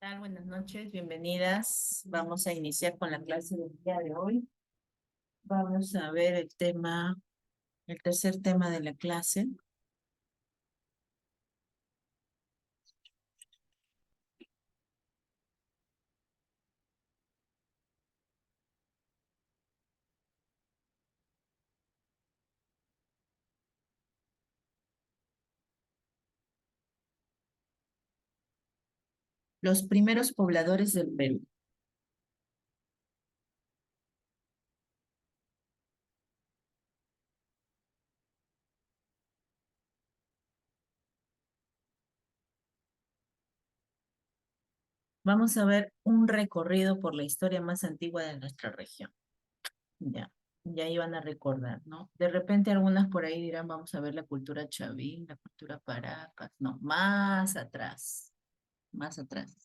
Tal? Buenas noches, bienvenidas. Vamos a iniciar con la clase del día de hoy. Vamos a ver el tercer tema de la clase. Los primeros pobladores del Perú. Vamos a ver un recorrido por la historia más antigua de nuestra región. Ya, ya iban a recordar, ¿no? De repente algunas por ahí dirán, vamos a ver la cultura chavín, la cultura Paracas. No, más atrás, más atrás.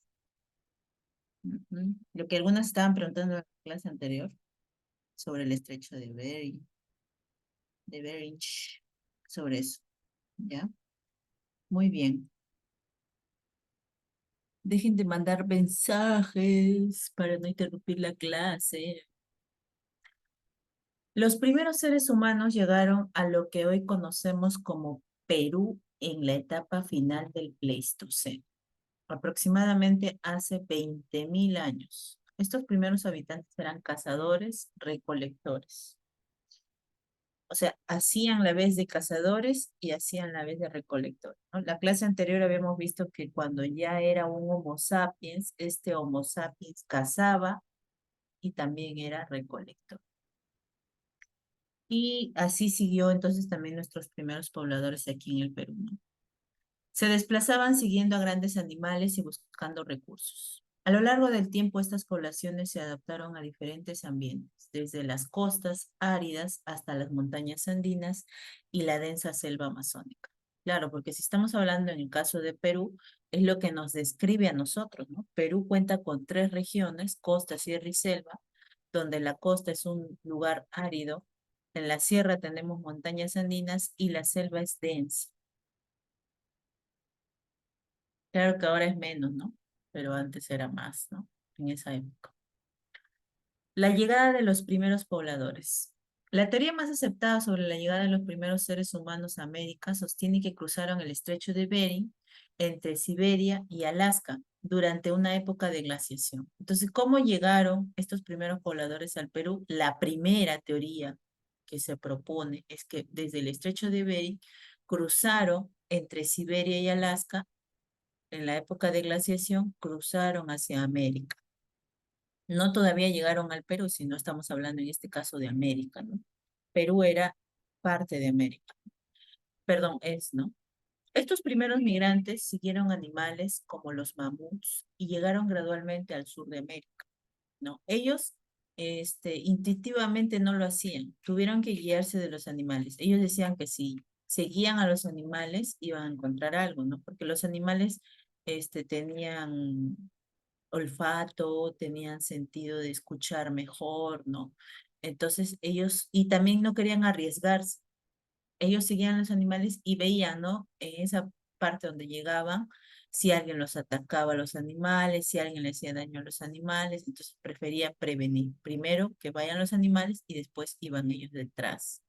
Lo que algunas estaban preguntando en la clase anterior sobre el estrecho de Bering, sobre eso, ¿ya? Muy bien. Dejen de mandar mensajes para no interrumpir la clase. Los primeros seres humanos llegaron a lo que hoy conocemos como Perú en la etapa final del Pleistoceno, aproximadamente hace 20.000 años. Estos primeros habitantes eran cazadores, recolectores. O sea, hacían la vez de cazadores y hacían la vez de recolectores, ¿no? La clase anterior habíamos visto que cuando ya era un Homo sapiens, este Homo sapiens cazaba y también era recolector. Y así siguió entonces también nuestros primeros pobladores aquí en el Perú, ¿no? Se desplazaban siguiendo a grandes animales y buscando recursos. A lo largo del tiempo, estas poblaciones se adaptaron a diferentes ambientes, desde las costas áridas hasta las montañas andinas y la densa selva amazónica. Claro, porque si estamos hablando en el caso de Perú, es lo que nos describe a nosotros, ¿no? Perú cuenta con tres regiones, costa, sierra y selva, donde la costa es un lugar árido, en la sierra tenemos montañas andinas y la selva es densa. Claro que ahora es menos, ¿no? Pero antes era más, ¿no? En esa época. La llegada de los primeros pobladores. La teoría más aceptada sobre la llegada de los primeros seres humanos a América sostiene que cruzaron el estrecho de Bering entre Siberia y Alaska durante una época de glaciación. Entonces, ¿cómo llegaron estos primeros pobladores al Perú? La primera teoría que se propone es que desde el estrecho de Bering cruzaron entre Siberia y Alaska en la época de glaciación, cruzaron hacia América. No todavía llegaron al Perú, sino estamos hablando en este caso de América, ¿no? Perú era parte de América. Perdón, ¿no? Estos primeros migrantes siguieron animales como los mamuts y llegaron gradualmente al sur de América, ¿no? Ellos instintivamente no lo hacían, tuvieron que guiarse de los animales. Ellos decían que si seguían a los animales iban a encontrar algo, ¿no? Porque los animales tenían olfato, tenían sentido de escuchar mejor, ¿no? Entonces ellos, y también no querían arriesgarse. Ellos seguían los animales y veían, ¿no? En esa parte donde llegaban, si alguien los atacaba a los animales, si alguien le hacía daño a los animales, entonces prefería prevenir. Primero que vayan los animales y después iban ellos detrás.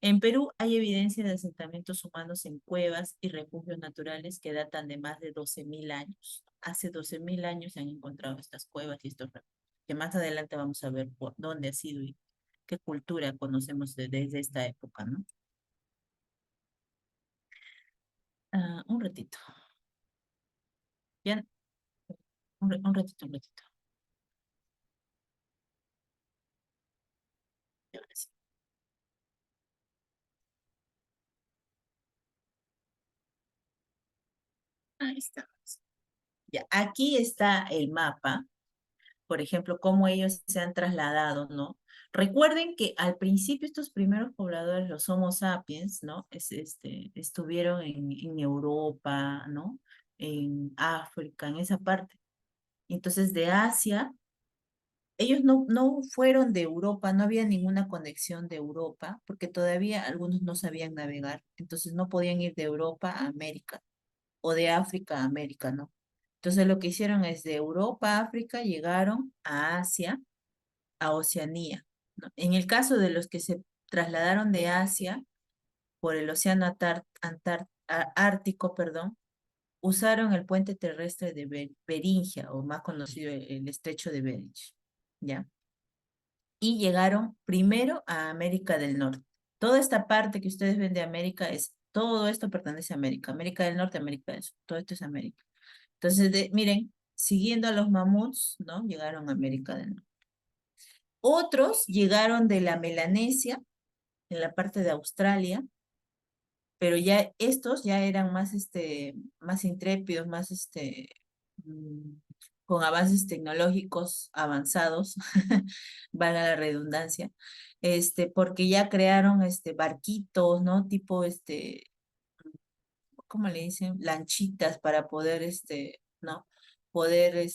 En Perú hay evidencia de asentamientos humanos en cuevas y refugios naturales que datan de más de 12.000 años. Hace 12.000 años se han encontrado estas cuevas y estos refugios, que más adelante vamos a ver por dónde ha sido y qué cultura conocemos desde esta época, ¿no? Un ratito. Bien, un ratito, un ratito. Ya, ahora sí. Ahí está. Ya, aquí está el mapa, por ejemplo, cómo ellos se han trasladado, ¿no? Recuerden que al principio estos primeros pobladores, los Homo sapiens, ¿no? Estuvieron en Europa, ¿no? En África, en esa parte. Entonces, de Asia, ellos no fueron de Europa, no había ninguna conexión de Europa, porque todavía algunos no sabían navegar, entonces no podían ir de Europa a América o de África a América, ¿no? Entonces lo que hicieron es de Europa, África, llegaron a Asia, a Oceanía, ¿no? En el caso de los que se trasladaron de Asia por el océano Ártico, perdón, usaron el puente terrestre de Beringia, o más conocido el estrecho de Bering, ¿ya? Y llegaron primero a América del Norte. Toda esta parte que ustedes ven de América todo esto pertenece a América, América del Norte, América del Sur, todo esto es América. Entonces, miren, siguiendo a los mamuts, ¿no? Llegaron a América del Norte. Otros llegaron de la Melanesia, en la parte de Australia, pero ya estos ya eran más, más intrépidos, más, mm, con avances tecnológicos avanzados, valga la redundancia, porque ya crearon, barquitos, ¿no? Tipo, ¿cómo le dicen? Lanchitas para poder, ¿no? Poder,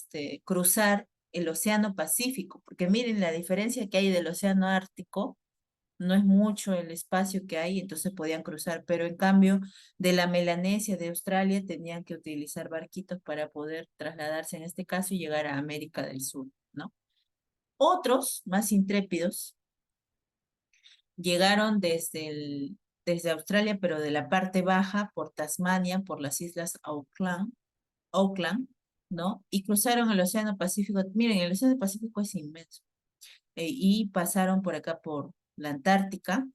cruzar el Océano Pacífico, porque miren la diferencia que hay del Océano Ártico, no es mucho el espacio que hay, entonces podían cruzar, pero en cambio de la Melanesia, de Australia, tenían que utilizar barquitos para poder trasladarse en este caso y llegar a América del Sur, ¿no? Otros, más intrépidos, llegaron desde Australia, pero de la parte baja, por Tasmania, por las islas Auckland, ¿no? Y cruzaron el Océano Pacífico. Miren, el Océano Pacífico es inmenso. Y pasaron por acá por la Antártica,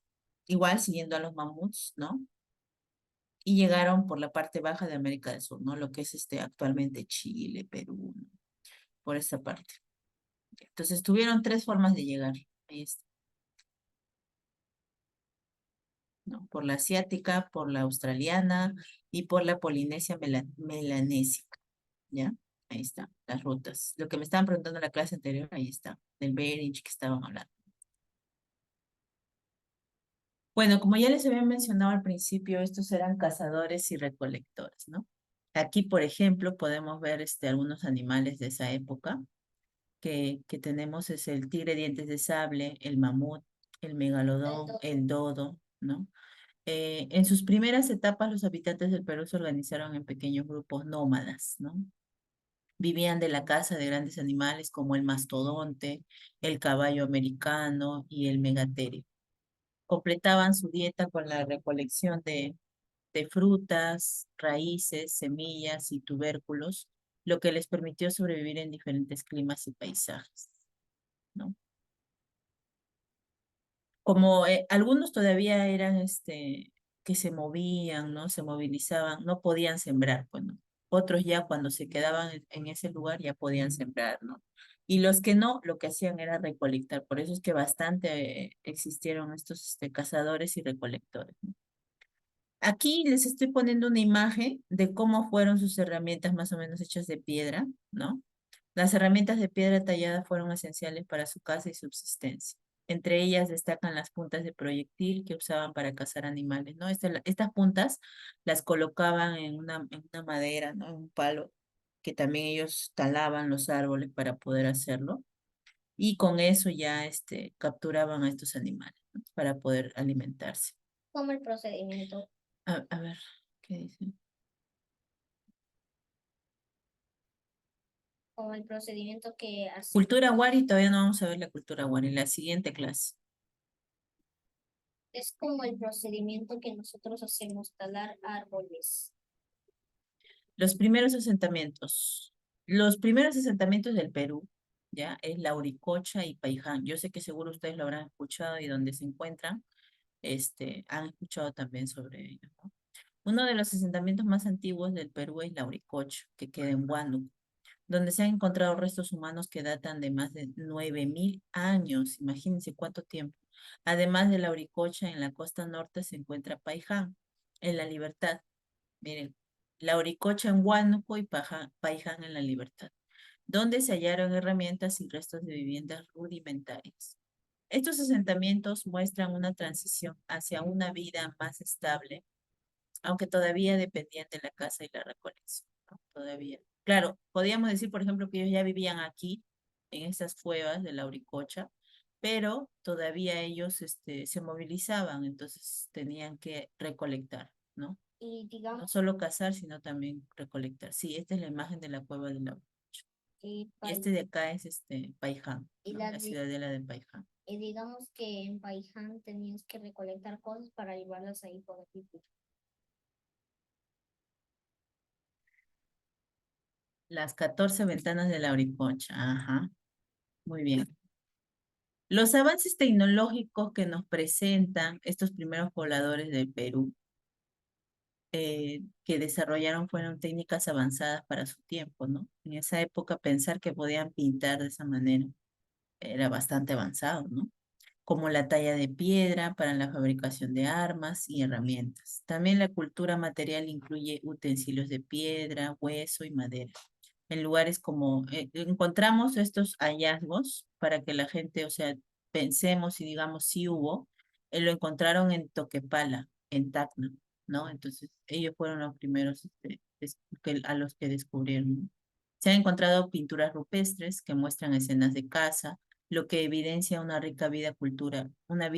igual siguiendo a los mamuts, ¿no? Y llegaron por la parte baja de América del Sur, ¿no? Lo que es actualmente Chile, Perú, ¿no? Por esta parte. Entonces tuvieron tres formas de llegar. Ahí está, ¿no? Por la asiática, por la australiana y por la polinesia melanésica, ¿ya? Ahí está, las rutas. Lo que me estaban preguntando en la clase anterior, ahí está, del Bering que estaban hablando. Bueno, como ya les había mencionado al principio, estos eran cazadores y recolectores, ¿no? Aquí, por ejemplo, podemos ver algunos animales de esa época que tenemos, es el tigre dientes de sable, el mamut, el megalodón, el dodo, ¿no? En sus primeras etapas, los habitantes del Perú se organizaron en pequeños grupos nómadas, ¿no? Vivían de la caza de grandes animales como el mastodonte, el caballo americano y el megaterio. Completaban su dieta con la recolección de frutas, raíces, semillas y tubérculos, lo que les permitió sobrevivir en diferentes climas y paisajes, ¿no? Como algunos todavía eran, que se movían, ¿no? Se movilizaban, no podían sembrar, bueno, otros ya cuando se quedaban en ese lugar ya podían sembrar, ¿no? Y los que no, lo que hacían era recolectar, por eso es que bastante existieron estos cazadores y recolectores, ¿no? Aquí les estoy poniendo una imagen de cómo fueron sus herramientas más o menos hechas de piedra, ¿no? Las herramientas de piedra tallada fueron esenciales para su caza y subsistencia. Entre ellas destacan las puntas de proyectil que usaban para cazar animales, ¿no? Estas puntas las colocaban en una madera, ¿no? En un palo, que también ellos talaban los árboles para poder hacerlo. Y con eso ya capturaban a estos animales, ¿no? Para poder alimentarse. Como el procedimiento, A ver, ¿qué dice? como el procedimiento que hace. Cultura Wari, todavía no vamos a ver la cultura Wari, la siguiente clase. Es como el procedimiento que nosotros hacemos, talar árboles. Los primeros asentamientos. Los primeros asentamientos del Perú, ¿ya? Es Lauricocha y Paiján. Yo sé que seguro ustedes lo habrán escuchado y donde se encuentran, han escuchado también sobre ello, ¿no? Uno de los asentamientos más antiguos del Perú es Lauricocha, que queda en Huánuco, donde se han encontrado restos humanos que datan de más de 9.000 años. Imagínense cuánto tiempo. Además de Lauricocha, en la costa norte se encuentra Paiján, en La Libertad. Miren, Lauricocha en Huánuco y Paiján en La Libertad, donde se hallaron herramientas y restos de viviendas rudimentarias. Estos asentamientos muestran una transición hacia una vida más estable, aunque todavía dependían de la caza y la recolección, ¿no? Todavía. Claro, podríamos decir, por ejemplo, que ellos ya vivían aquí, en estas cuevas de Lauricocha, pero todavía ellos se movilizaban, entonces tenían que recolectar, ¿no? Y No digamos, solo cazar, sino también recolectar. Sí, esta es la imagen de la cueva de la... y, Y Pai- este de acá es Paiján, y, ¿no? la La di- ciudadela de Paiján. y digamos que en Paiján tenías que recolectar cosas para llevarlas ahí por aquí. Las 14 ventanas de la Auriconcha. Ajá, muy bien. Los avances tecnológicos que nos presentan estos primeros pobladores del Perú, que desarrollaron fueron técnicas avanzadas para su tiempo, ¿no? En esa época pensar que podían pintar de esa manera era bastante avanzado, ¿no? Como la talla de piedra para la fabricación de armas y herramientas. También la cultura material incluye utensilios de piedra, hueso y madera. En lugares como encontramos estos hallazgos para que la gente, o sea, pensemos y digamos si hubo, lo encontraron en Toquepala, en Tacna, ¿no? Entonces ellos fueron los primeros a los que descubrieron, ¿no? Se han encontrado pinturas rupestres que muestran escenas de caza, lo que evidencia una rica vida cultural, una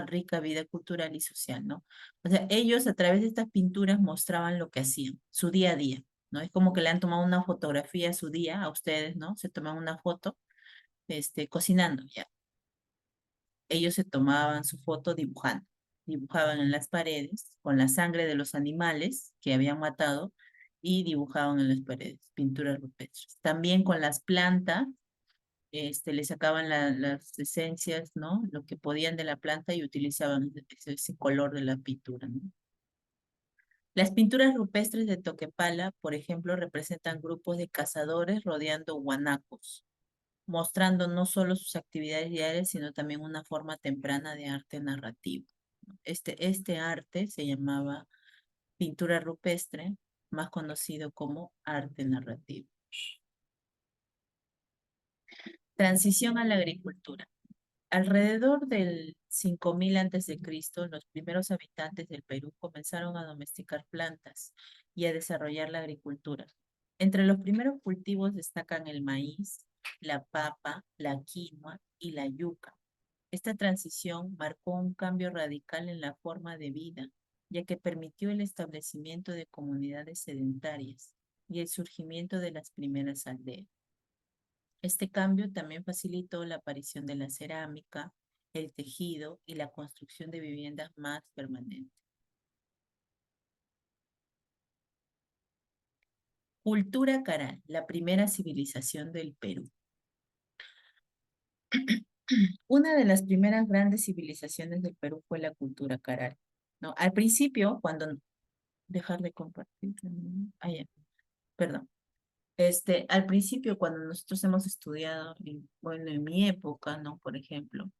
rica vida cultural y social, ¿no? O sea, ellos a través de estas pinturas mostraban lo que hacían, su día a día, ¿no? Es como que le han tomado una fotografía a su día, a ustedes, ¿no? Se toman una foto, cocinando, ya. Ellos se tomaban su foto dibujando, dibujaban en las paredes con la sangre de los animales que habían matado y dibujaban en las paredes, pinturas rupestres. También con las plantas, le sacaban las esencias, ¿no? Lo que podían de la planta y utilizaban ese color de la pintura, ¿no? Las pinturas rupestres de Toquepala, por ejemplo, representan grupos de cazadores rodeando guanacos, mostrando no solo sus actividades diarias, sino también una forma temprana de arte narrativo. Este arte se llamaba pintura rupestre, más conocido como arte narrativo. Transición a la agricultura. Alrededor del 5000 antes de Cristo, los primeros habitantes del Perú comenzaron a domesticar plantas y a desarrollar la agricultura. Entre los primeros cultivos destacan el maíz, la papa, la quinoa y la yuca. Esta transición marcó un cambio radical en la forma de vida, ya que permitió el establecimiento de comunidades sedentarias y el surgimiento de las primeras aldeas. Este cambio también facilitó la aparición de la cerámica, el tejido y la construcción de viviendas más permanentes. Cultura Caral, la primera civilización del Perú. Una de las primeras grandes civilizaciones del Perú fue la cultura Caral, ¿no? Al principio, cuando... Dejar de compartir. Ya, perdón. Al principio, cuando nosotros hemos estudiado, bueno, en mi época, ¿no? Por ejemplo,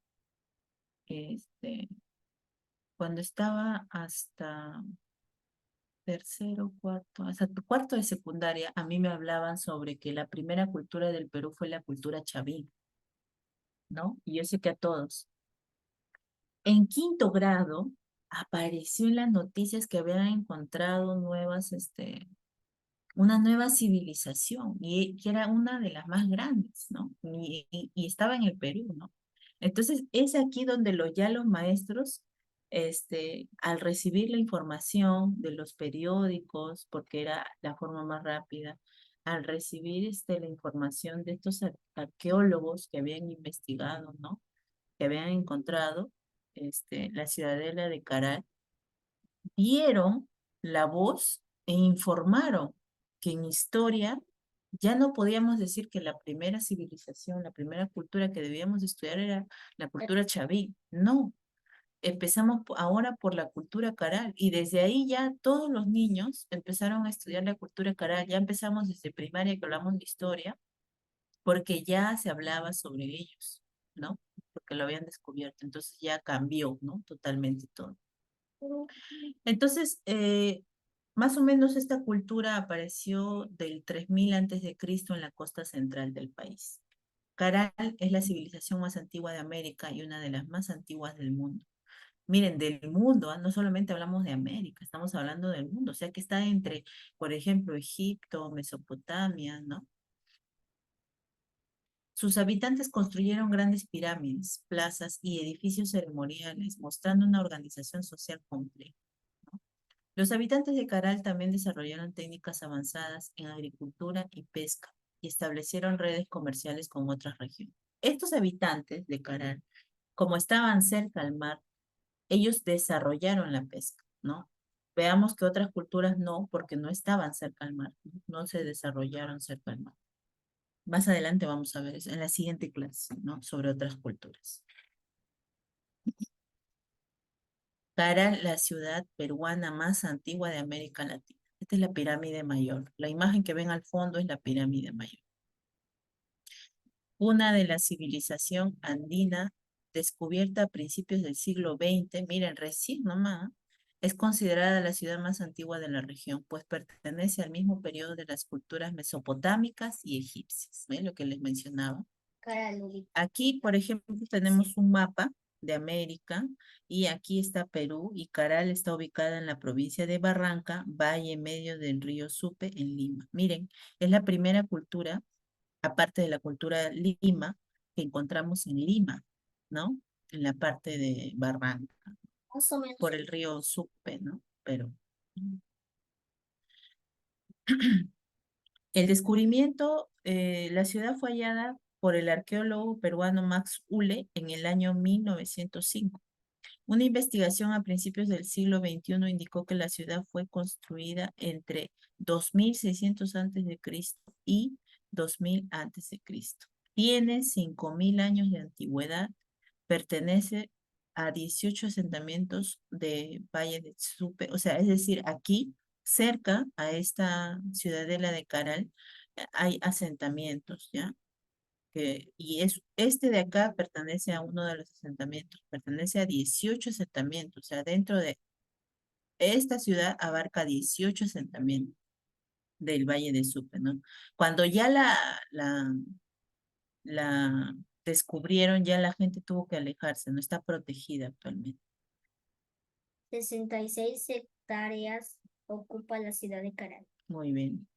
este, cuando estaba hasta tercero, cuarto, hasta cuarto de secundaria, a mí me hablaban sobre que la primera cultura del Perú fue la cultura chavín, ¿no? Y yo sé que a todos. En quinto grado, apareció en las noticias que habían encontrado una nueva civilización y que era una de las más grandes, ¿no? Y estaba en el Perú, ¿no? Entonces, es aquí donde ya los maestros, al recibir la información de los periódicos, porque era la forma más rápida, al recibir la información de estos arqueólogos que habían investigado, ¿no? Que habían encontrado la ciudadela de Caral, dieron la voz e informaron que en historia ya no podíamos decir que la primera civilización, la primera cultura que debíamos estudiar era la cultura chaví. No, empezamos ahora por la cultura caral y desde ahí ya todos los niños empezaron a estudiar la cultura caral. Ya empezamos desde primaria que hablamos de historia porque ya se hablaba sobre ellos, ¿no? Porque lo habían descubierto. Entonces ya cambió, ¿no? Totalmente todo. Entonces, más o menos esta cultura apareció del 3000 antes de Cristo en la costa central del país. Caral es la civilización más antigua de América y una de las más antiguas del mundo. Miren, del mundo, no solamente hablamos de América, estamos hablando del mundo, o sea que está entre, por ejemplo, Egipto, Mesopotamia, ¿no? Sus habitantes construyeron grandes pirámides, plazas y edificios ceremoniales, mostrando una organización social compleja. Los habitantes de Caral también desarrollaron técnicas avanzadas en agricultura y pesca y establecieron redes comerciales con otras regiones. Estos habitantes de Caral, como estaban cerca al mar, ellos desarrollaron la pesca, ¿no? Veamos que otras culturas no, porque no estaban cerca al mar, no se desarrollaron cerca al mar. Más adelante vamos a ver eso en la siguiente clase, ¿no? Sobre otras culturas. Caral, la ciudad peruana más antigua de América Latina. Esta es la pirámide mayor. La imagen que ven al fondo es la pirámide mayor. Una de la civilización andina descubierta a principios del siglo XX, miren, recién nomás, es considerada la ciudad más antigua de la región, pues pertenece al mismo periodo de las culturas mesopotámicas y egipcias. ¿Ven lo que les mencionaba? Caraluli. Aquí, por ejemplo, tenemos un mapa de América y aquí está Perú y Caral está ubicada en la provincia de Barranca, valle medio del río Supe, en Lima. Miren, es la primera cultura, aparte de la cultura Lima, que encontramos en Lima, ¿no? En la parte de Barranca, Más o menos. por el río Supe, ¿no? Pero el descubrimiento, la ciudad fue hallada por el arqueólogo peruano Max Ule en el año 1905. Una investigación a principios del siglo XXI indicó que la ciudad fue construida entre 2600 a.C. y 2000 a.C. Tiene 5000 años de antigüedad, pertenece a 18 asentamientos de Valle de Supe, o sea, es decir, aquí, cerca a esta ciudadela de Caral, hay asentamientos, ¿ya? Y este de acá pertenece a uno de los asentamientos, pertenece a 18 asentamientos, o sea, dentro de esta ciudad abarca 18 asentamientos del Valle de Supe, ¿no? Cuando ya la descubrieron, ya la gente tuvo que alejarse, no está protegida actualmente. 66 hectáreas ocupa la ciudad de Caral. Muy bien.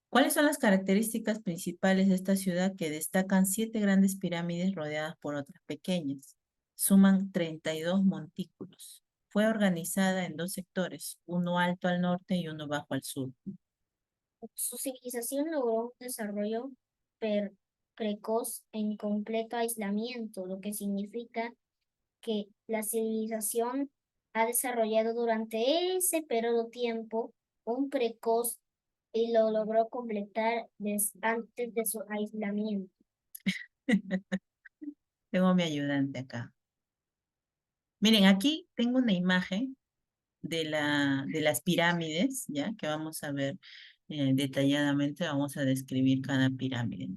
¿Cuáles son las características principales de esta ciudad que destacan 7 grandes pirámides rodeadas por otras pequeñas? Suman 32 montículos. Fue organizada en 2 sectores, uno alto al norte y uno bajo al sur. Su civilización logró un desarrollo per- precoz en completo aislamiento, lo que significa que la civilización ha desarrollado durante ese periodo de tiempo un precoz y lo logró completar antes de su aislamiento. Tengo mi ayudante acá. Miren, aquí tengo una imagen de las pirámides, ¿ya? Que vamos a ver detalladamente, vamos a describir cada pirámide,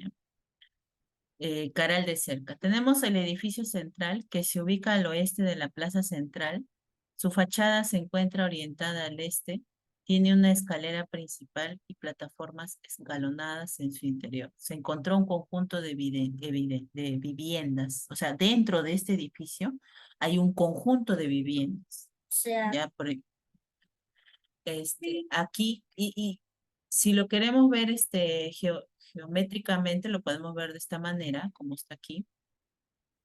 ¿ya? Caral de cerca. Tenemos el edificio central que se ubica al oeste de la plaza central. Su fachada se encuentra orientada al este. Tiene una escalera principal y plataformas escalonadas en su interior. Se encontró un conjunto de viviendas. O sea, dentro de este edificio hay un conjunto de viviendas. O sea, Ya por, aquí, y si lo queremos ver geométricamente, lo podemos ver de esta manera, como está aquí,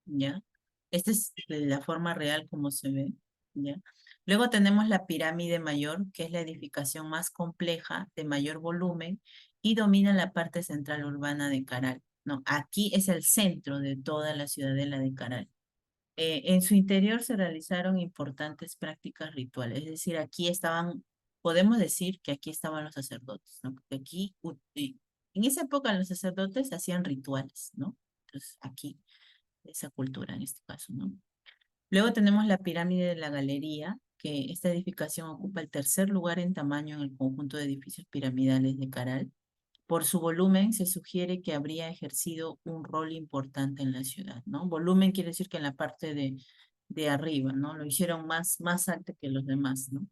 ¿ya? Esta es la forma real como se ve, ¿ya? Luego tenemos la pirámide mayor, que es la edificación más compleja, de mayor volumen, y domina la parte central urbana de Caral, ¿no? Aquí es el centro de toda la ciudadela de Caral. En su interior se realizaron importantes prácticas rituales, es decir, aquí estaban, podemos decir que aquí estaban los sacerdotes, ¿no? Porque aquí, en esa época los sacerdotes hacían rituales, ¿no? Entonces, aquí, esa cultura en este caso, ¿no? Luego tenemos la pirámide de la galería, que esta edificación ocupa el tercer lugar en tamaño en el conjunto de edificios piramidales de Caral. Por su volumen, se sugiere que habría ejercido un rol importante en la ciudad, ¿no? Volumen quiere decir que en la parte de arriba, ¿no? Lo hicieron más alto que los demás, ¿no?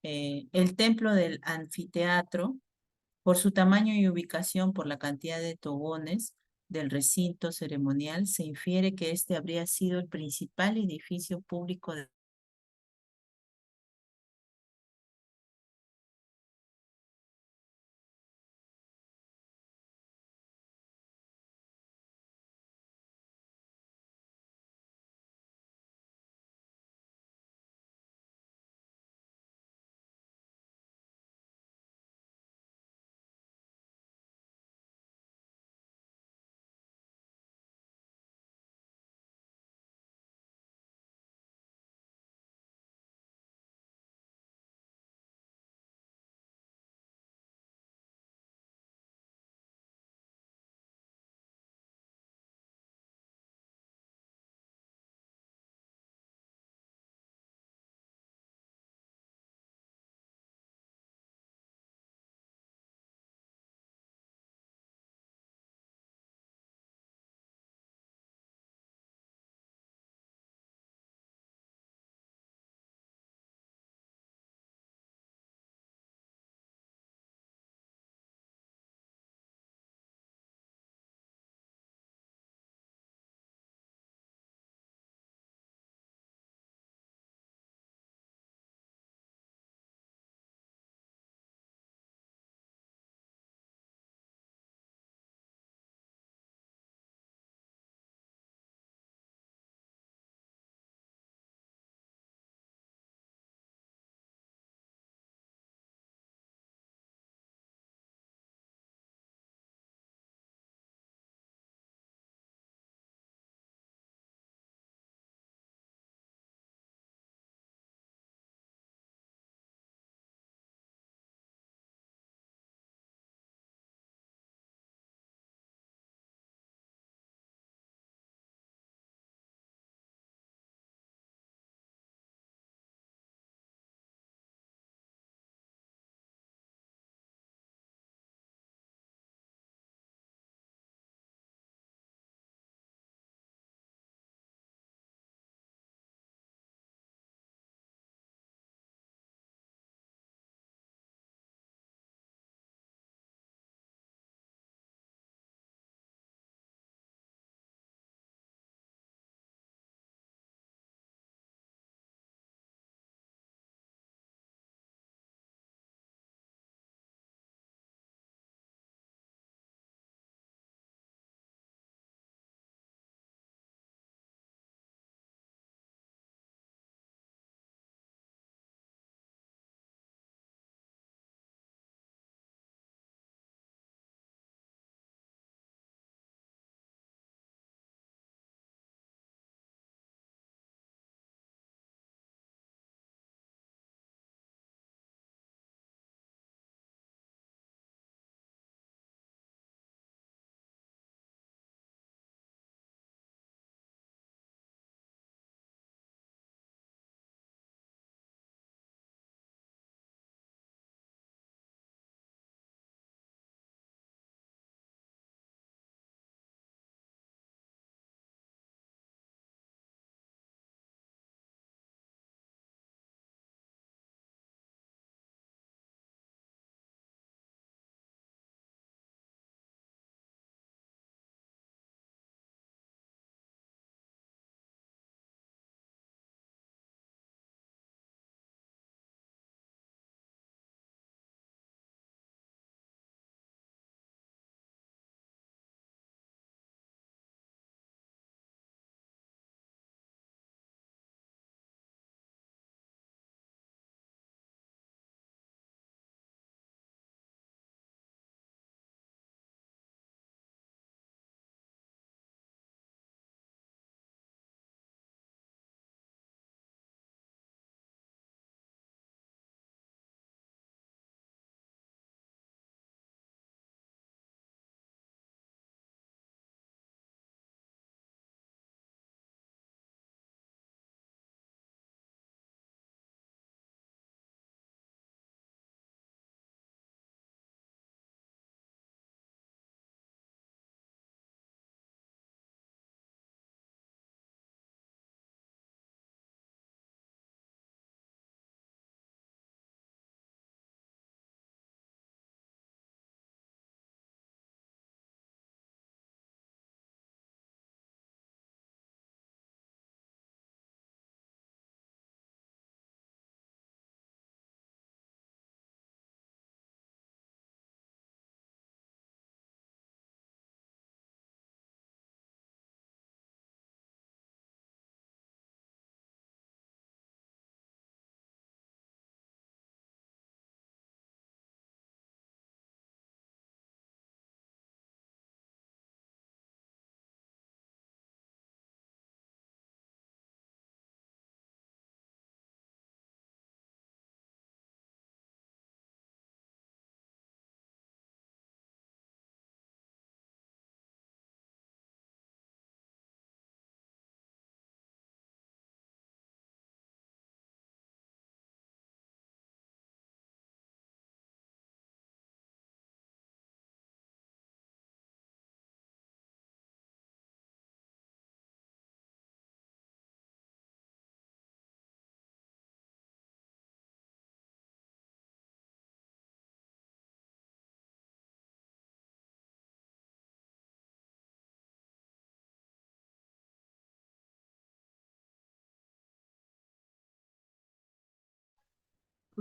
El templo del anfiteatro, por su tamaño y ubicación, por la cantidad de tobones del recinto ceremonial, se infiere que este habría sido el principal edificio público de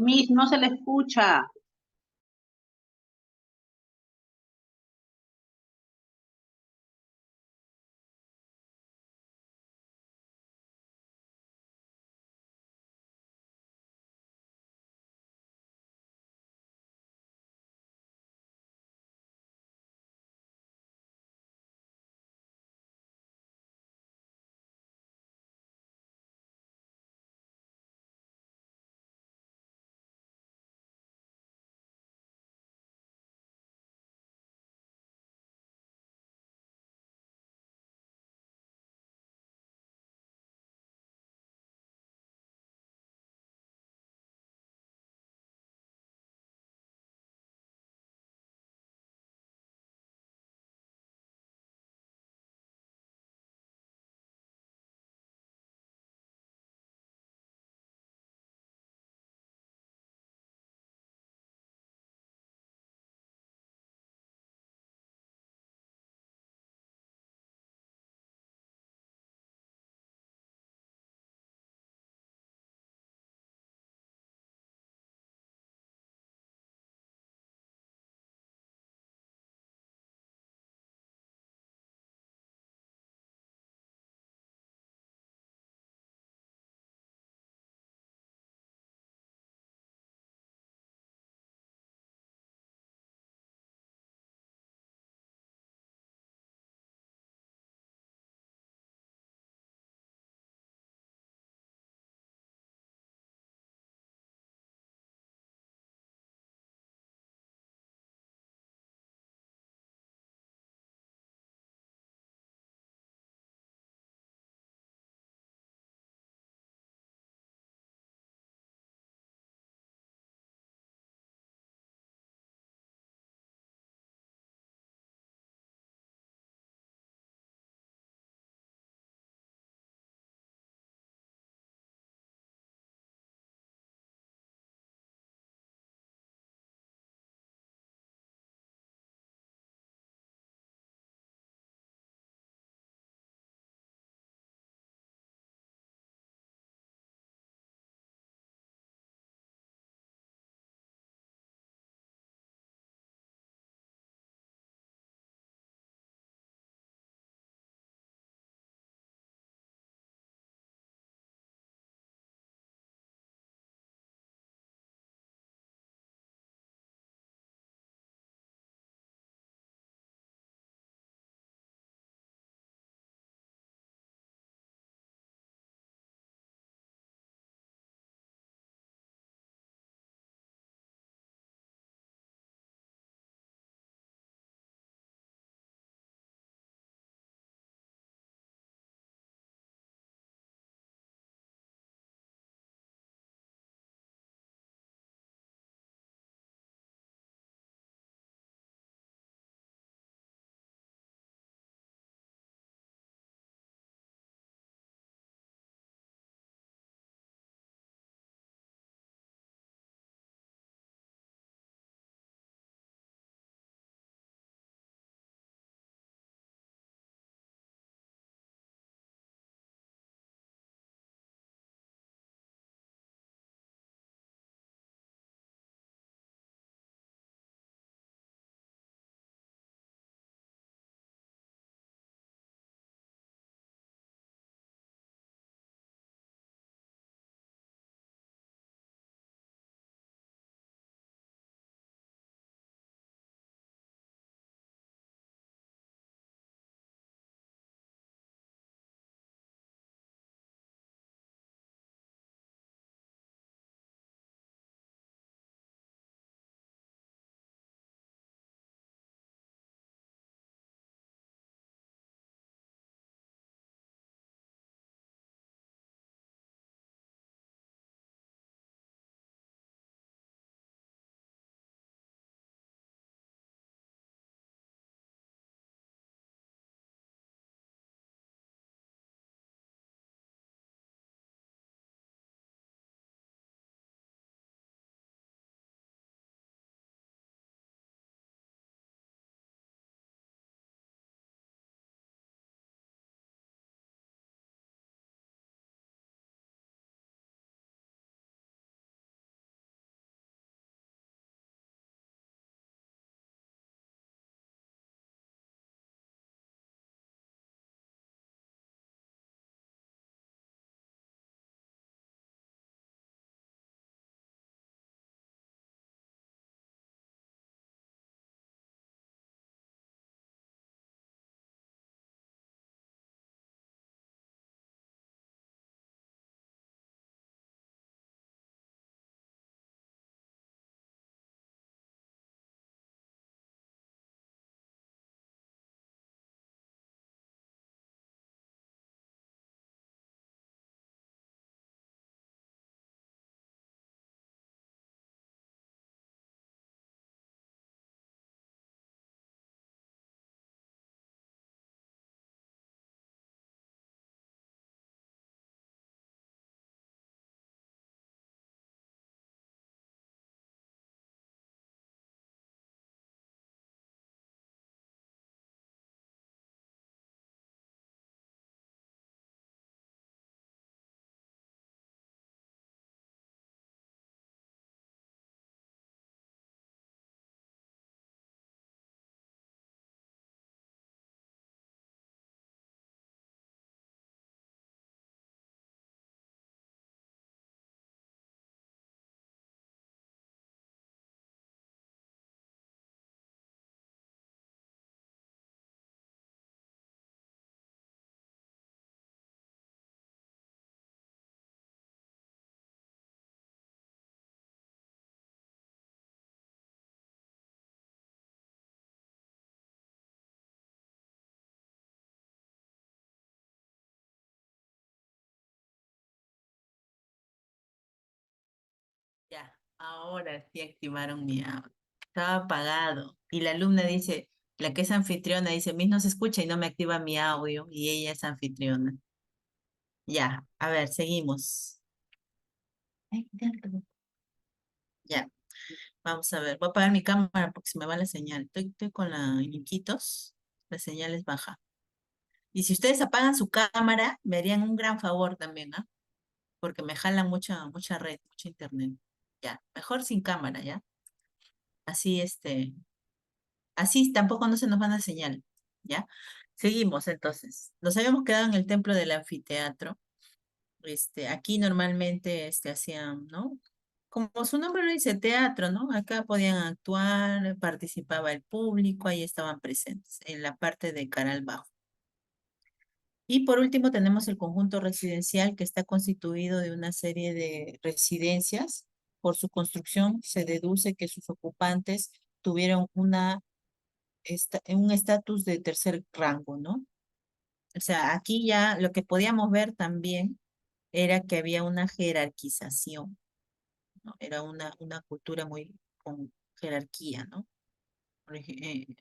Miss, no se le escucha. Ahora sí activaron mi audio. Estaba apagado. Y la alumna dice, la que es anfitriona, dice, Miss no se escucha y no me activa mi audio. Y ella es anfitriona. Ya, a ver, seguimos. Ay, ya, vamos a ver. Voy a apagar mi cámara porque se me va la señal. Estoy con la Iquitos. La señal es baja. Y si ustedes apagan su cámara, me harían un gran favor también, ¿ah? Porque me jalan mucha red, mucho internet. Ya, mejor sin cámara, ¿ya? Así, así tampoco no se nos van a señal, ¿ya? Seguimos entonces. Nos habíamos quedado en el templo del anfiteatro. Aquí normalmente hacían, ¿no? Como su nombre lo dice, teatro, ¿no? Acá podían actuar, participaba el público, ahí estaban presentes, en la parte de cara al bajo. Y por último tenemos el conjunto residencial que está constituido de una serie de residencias. Por su construcción se deduce que sus ocupantes tuvieron un estatus de tercer rango, ¿no? O sea, aquí ya lo que podíamos ver también era que había una jerarquización, ¿no? Era una cultura muy con jerarquía, ¿no?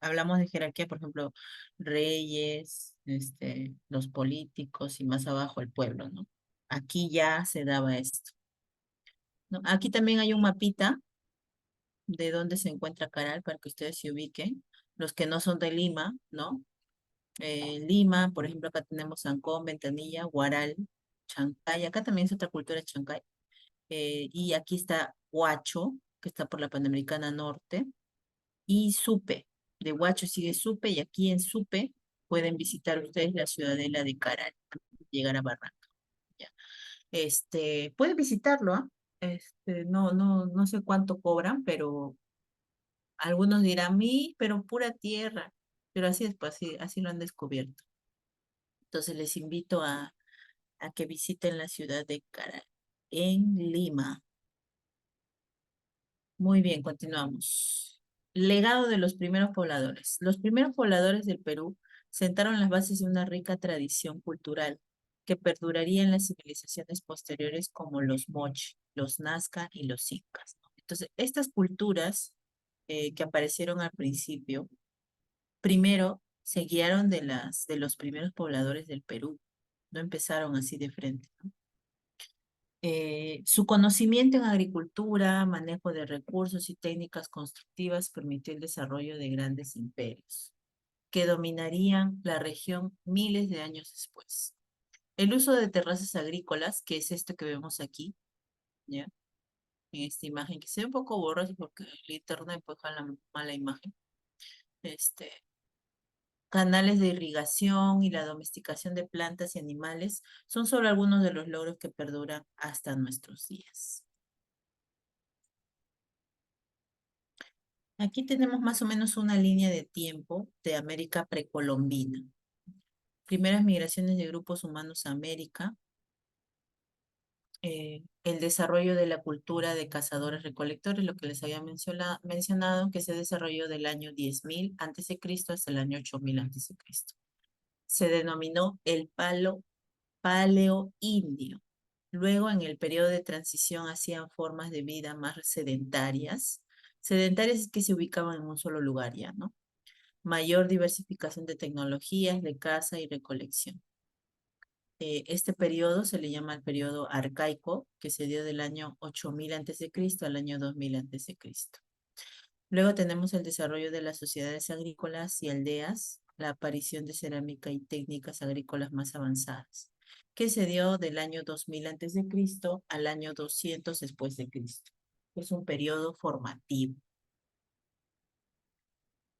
Hablamos de jerarquía, por ejemplo, reyes, los políticos y más abajo el pueblo, ¿no? Aquí ya se daba esto, ¿no? Aquí también hay un mapita de dónde se encuentra Caral para que ustedes se ubiquen, los que no son de Lima, ¿no? Lima, por ejemplo, acá tenemos Ancón, Ventanilla, Huaral, Chancay, acá también es otra cultura Chancay, y aquí está Huacho, que está por la Panamericana Norte, y Supe. De Huacho sigue Supe, y aquí en Supe pueden visitar ustedes la ciudadela de Caral, llegar a Barranca. ¿Ya? Pueden visitarlo, ¿ah? No sé cuánto cobran, pero algunos dirán, pero pura tierra, pero así es, pues, así lo han descubierto. Entonces les invito a que visiten la ciudad de Caral, en Lima. Muy bien, continuamos. Legado de los primeros pobladores. Los primeros pobladores del Perú sentaron las bases de una rica tradición cultural que perduraría en las civilizaciones posteriores como los Moche, los Nazca y los Incas, ¿no? Entonces, estas culturas que aparecieron al principio, primero se guiaron de los primeros pobladores del Perú, no empezaron así de frente, ¿no? Su conocimiento en agricultura, manejo de recursos y técnicas constructivas permitió el desarrollo de grandes imperios que dominarían la región miles de años después. El uso de terrazas agrícolas, que es esto que vemos aquí, ¿ya? En esta imagen, que se ve un poco borroso porque el internet pues la mala imagen. Este, Canales de irrigación y la domesticación de plantas y animales son solo algunos de los logros que perduran hasta nuestros días. Aquí tenemos más o menos una línea de tiempo de América precolombina. Primeras migraciones de grupos humanos a América, el desarrollo de la cultura de cazadores-recolectores, lo que les había mencionado, que se desarrolló del año 10.000 a.C. hasta el año 8.000 a.C. Se denominó el paleo indio. Luego, en el periodo de transición, hacían formas de vida más sedentarias. Sedentarias es que se ubicaban en un solo lugar ya, ¿no? Mayor diversificación de tecnologías de caza y recolección. Este periodo se le llama el periodo arcaico, que se dio del año 8.000 a.C. al año 2.000 a.C. Luego tenemos el desarrollo de las sociedades agrícolas y aldeas, la aparición de cerámica y técnicas agrícolas más avanzadas, que se dio del año 2.000 a.C. al año 200 después de Cristo. Es un periodo formativo.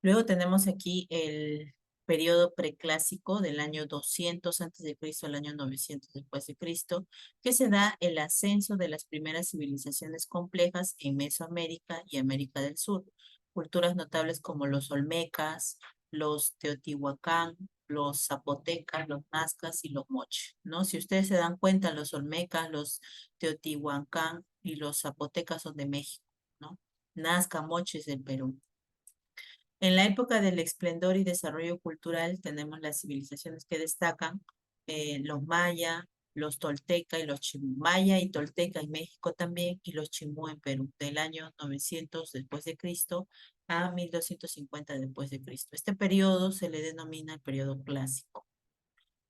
Luego tenemos aquí el periodo preclásico del año 200 antes de Cristo al año 900 después de Cristo, que se da el ascenso de las primeras civilizaciones complejas en Mesoamérica y América del Sur. Culturas notables como los olmecas, los teotihuacán, los zapotecas, los nazcas y los moche, ¿no? Si ustedes se dan cuenta, los olmecas, los teotihuacán y los zapotecas son de México, ¿no? Nazca, moche es del Perú. En la época del esplendor y desarrollo cultural tenemos las civilizaciones que destacan, los maya, los tolteca y los chimú, maya y tolteca en México también, y los chimú en Perú, del año 900 después de Cristo a 1250 después de Cristo. Este periodo se le denomina el periodo clásico.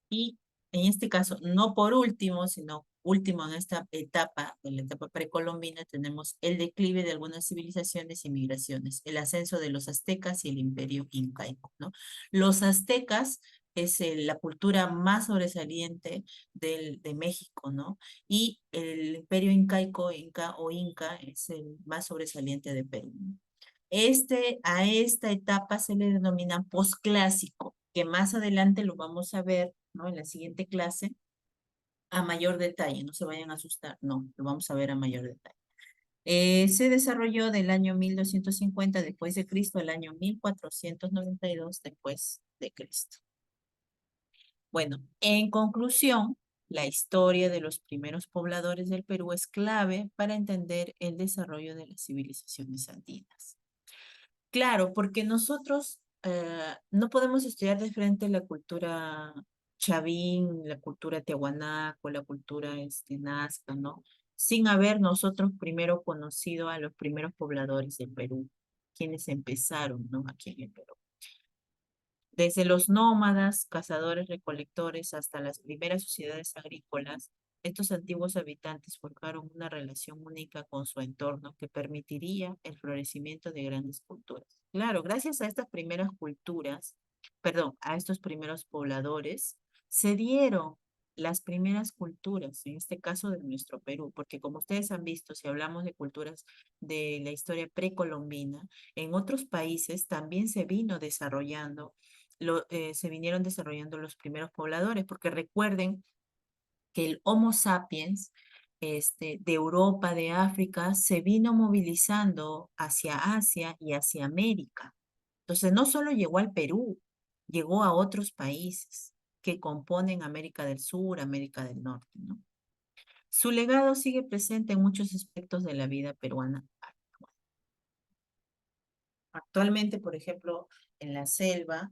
Y en este caso, no por último, sino último en esta etapa, en la etapa precolombina, tenemos el declive de algunas civilizaciones y migraciones, el ascenso de los aztecas y el imperio incaico, ¿no? Los aztecas es la cultura más sobresaliente de México, ¿no? Y el imperio incaico, inca o inca, es el más sobresaliente de Perú. A esta etapa se le denomina posclásico, que más adelante lo vamos a ver, ¿no? En la siguiente clase, a mayor detalle, no se vayan a asustar, no, lo vamos a ver a mayor detalle. Se desarrolló del año 1250 después de Cristo al año 1492 después de Cristo. Bueno, en conclusión, la historia de los primeros pobladores del Perú es clave para entender el desarrollo de las civilizaciones andinas. Claro, porque nosotros no podemos estudiar de frente la cultura chavín, la cultura tiahuanaco, la cultura nazca, ¿no? Sin haber nosotros primero conocido a los primeros pobladores del Perú, quienes empezaron, ¿no? Aquí en el Perú. Desde los nómadas, cazadores, recolectores, hasta las primeras sociedades agrícolas, estos antiguos habitantes forjaron una relación única con su entorno que permitiría el florecimiento de grandes culturas. Claro, gracias a estas primeras culturas, perdón, a estos primeros pobladores, se dieron las primeras culturas, en este caso de nuestro Perú, porque como ustedes han visto, si hablamos de culturas de la historia precolombina, en otros países también se vino desarrollando se vinieron desarrollando los primeros pobladores, porque recuerden que el Homo sapiens de Europa, de África, se vino movilizando hacia Asia y hacia América. Entonces, no solo llegó al Perú, llegó a otros países que componen América del Sur, América del Norte, ¿no? Su legado sigue presente en muchos aspectos de la vida peruana. Actualmente, por ejemplo, en la selva,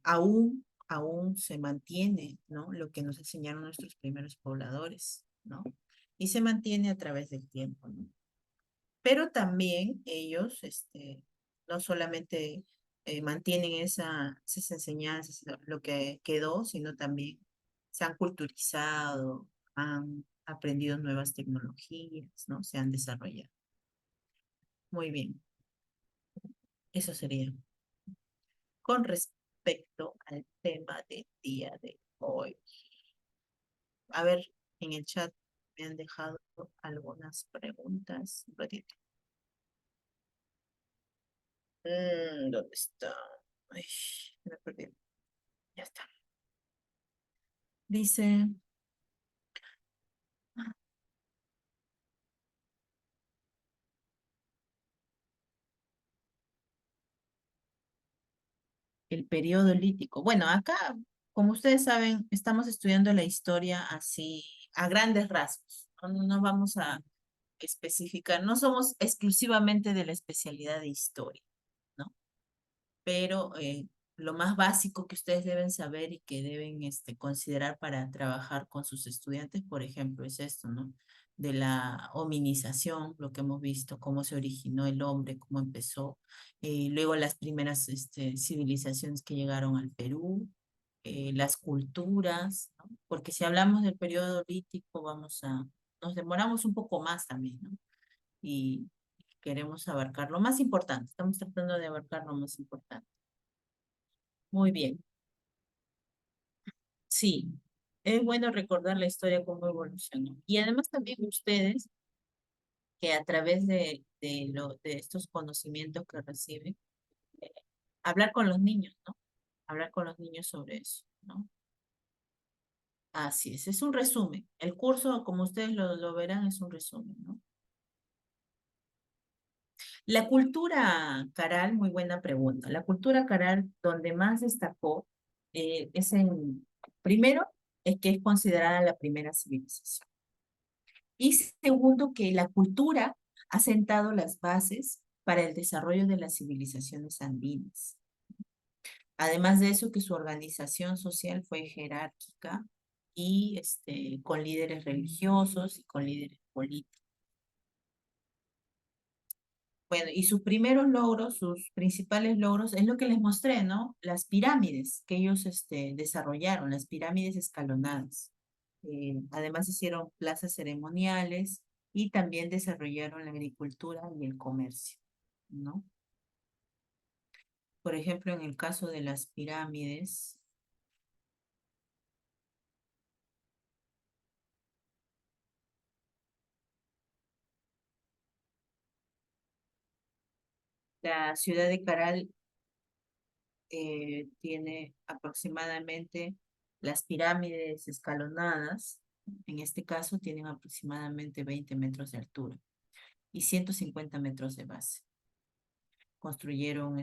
aún se mantiene, ¿no? Lo que nos enseñaron nuestros primeros pobladores, ¿no? Y se mantiene a través del tiempo, ¿no? Pero también ellos, no solamente mantienen esas enseñanzas, lo que quedó, sino también se han culturizado, han aprendido nuevas tecnologías, ¿no? Se han desarrollado. Muy bien, eso sería con respecto al tema del día de hoy. A ver, en el chat me han dejado algunas preguntas. Un ratito. ¿Dónde está? Ay, me perdí. Ya está. Dice, el periodo lítico. Bueno, acá, como ustedes saben, estamos estudiando la historia así, a grandes rasgos. No vamos a especificar, no somos exclusivamente de la especialidad de historia, ¿no? Pero lo más básico que ustedes deben saber y que deben considerar para trabajar con sus estudiantes, por ejemplo, es esto, ¿no? De la hominización, lo que hemos visto, cómo se originó el hombre, cómo empezó, luego las primeras civilizaciones que llegaron al Perú, las culturas, ¿no? Porque si hablamos del periodo lítico, nos demoramos un poco más también, ¿no? Y queremos abarcar lo más importante, estamos tratando de abarcar lo más importante. Muy bien, sí, es bueno recordar la historia cómo evolucionó. Y además también ustedes, que a través de estos conocimientos que reciben, eh, hablar con los niños, ¿no? Hablar con los niños sobre eso, ¿no? Así es un resumen. El curso, como ustedes lo verán, es un resumen, ¿no? La cultura caral, muy buena pregunta. La cultura caral, donde más destacó, primero, es que es considerada la primera civilización. Y segundo, que la cultura ha sentado las bases para el desarrollo de las civilizaciones andinas. Además de eso, que su organización social fue jerárquica, y con líderes religiosos y con líderes políticos. Bueno, y sus primeros logros, sus principales logros, es lo que les mostré, ¿no? Las pirámides que ellos desarrollaron, las pirámides escalonadas. Además hicieron plazas ceremoniales y también desarrollaron la agricultura y el comercio, ¿no? Por ejemplo, en el caso de las pirámides, la ciudad de Caral tiene aproximadamente las pirámides escalonadas, en este caso tienen aproximadamente 20 metros de altura y 150 metros de base. Construyeron,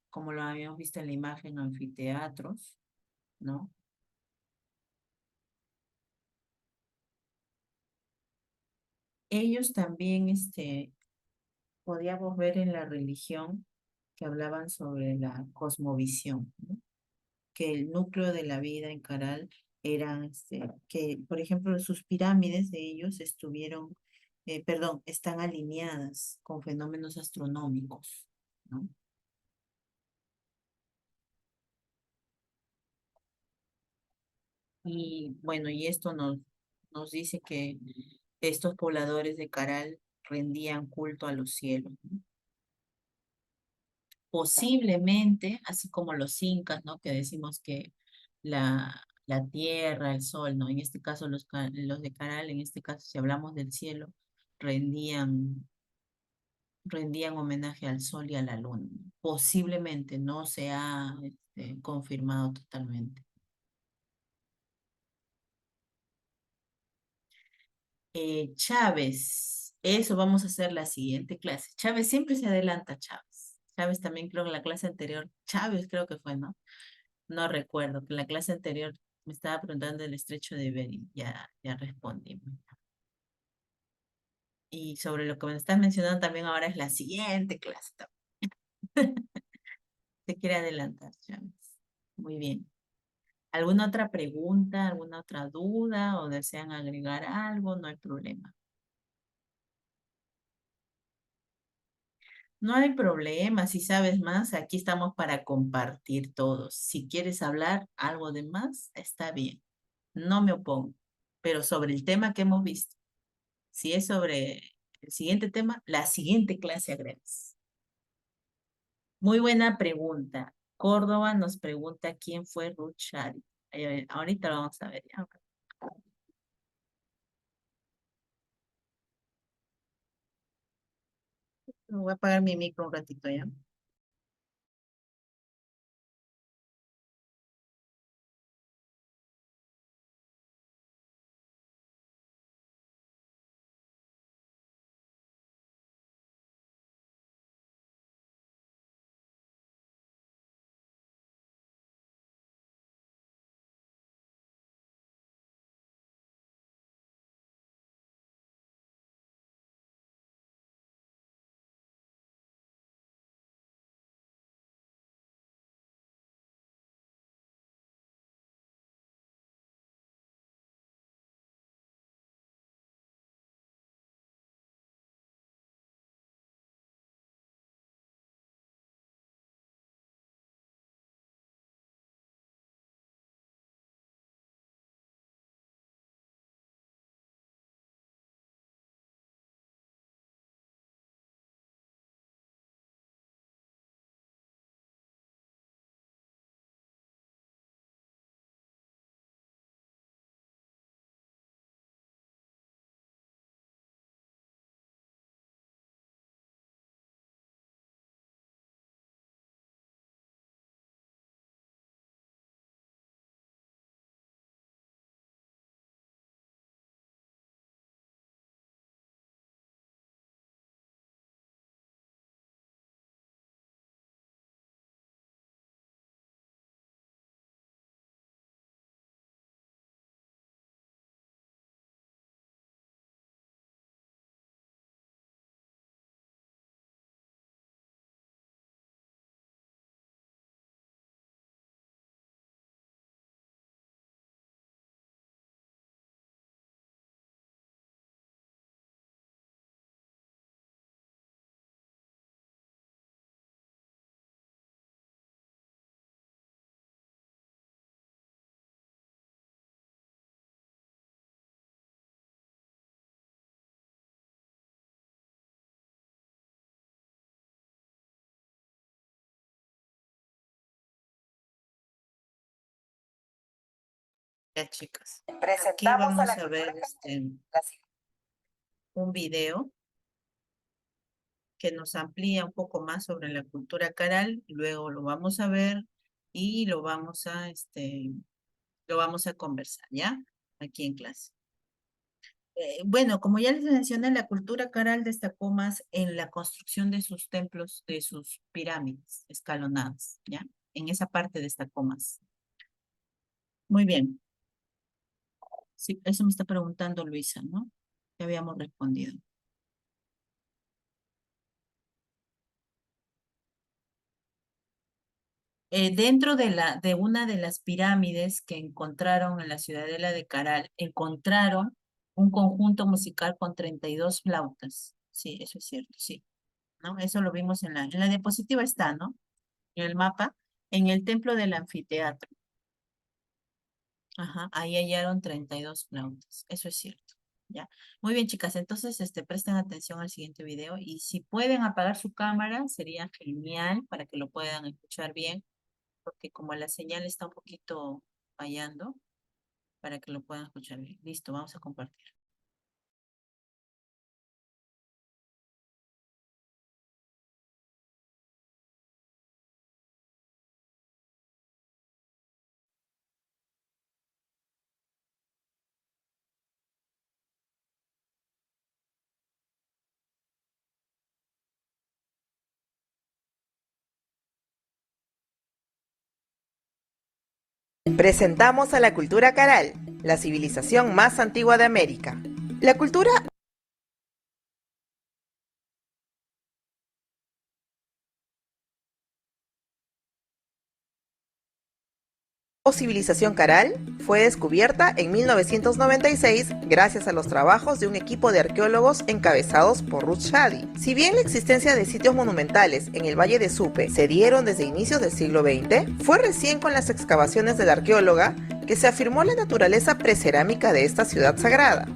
como lo habíamos visto en la imagen, anfiteatros, ¿no? Ellos también, podíamos ver en la religión que hablaban sobre la cosmovisión, ¿no? Que el núcleo de la vida en Caral eran, que por ejemplo sus pirámides de ellos perdón, están alineadas con fenómenos astronómicos, ¿no? Y bueno, y esto nos dice que estos pobladores de Caral rendían culto a los cielos, ¿no? Posiblemente, así como los incas, ¿no? Que decimos que la tierra, el sol, ¿no? En este caso los de Caral, en este caso si hablamos del cielo, rendían, rendían homenaje al sol y a la luna. Posiblemente, no se ha confirmado totalmente. Chávez, eso vamos a hacer la siguiente clase. Chávez siempre se adelanta, Chávez. Chávez también creo que en la clase anterior, Chávez creo que fue, ¿no? No recuerdo, que en la clase anterior me estaba preguntando el estrecho de Bering, ya respondí. Y sobre lo que me estás mencionando también ahora es la siguiente clase. Se quiere adelantar, Chávez. Muy bien. ¿Alguna otra pregunta, alguna otra duda o desean agregar algo? No hay problema. No hay problema, si sabes más, aquí estamos para compartir todos. Si quieres hablar algo de más, está bien. No me opongo, pero sobre el tema que hemos visto. Si es sobre el siguiente tema, la siguiente clase agregas. Muy buena pregunta. Córdoba nos pregunta quién fue Ruth Shari. Ahorita lo vamos a ver. Ya. Voy a apagar mi micro un ratito ya. Ya, chicas. Aquí Presentamos a vamos la a ver un video que nos amplía un poco más sobre la cultura caral. Luego lo vamos a ver y lo vamos a conversar, ¿ya? Aquí en clase. Bueno, como ya les mencioné, la cultura caral destacó más en la construcción de sus templos, de sus pirámides escalonadas, ¿ya? En esa parte destacó más. Muy bien. Sí, eso me está preguntando Luisa, ¿no? Ya habíamos respondido. Dentro de una de las pirámides que encontraron en la ciudadela de Caral, encontraron un conjunto musical con 32 flautas. Sí, eso es cierto, sí. ¿No? Eso lo vimos en la diapositiva está, ¿no? En el mapa, en el templo del anfiteatro. Ajá, ahí hallaron 32 flautas. Eso es cierto. ¿Ya? Muy bien, chicas. Entonces, presten atención al siguiente video y si pueden apagar su cámara, sería genial para que lo puedan escuchar bien, porque como la señal está un poquito fallando, para que lo puedan escuchar bien. Listo, vamos a compartir. Presentamos a la cultura caral, la civilización más antigua de América. La cultura o civilización caral fue descubierta en 1996 gracias a los trabajos de un equipo de arqueólogos encabezados por Ruth Shady. Si bien la existencia de sitios monumentales en el Valle de Supe se dieron desde inicios del siglo XX, fue recién con las excavaciones de la arqueóloga que se afirmó la naturaleza precerámica de esta ciudad sagrada.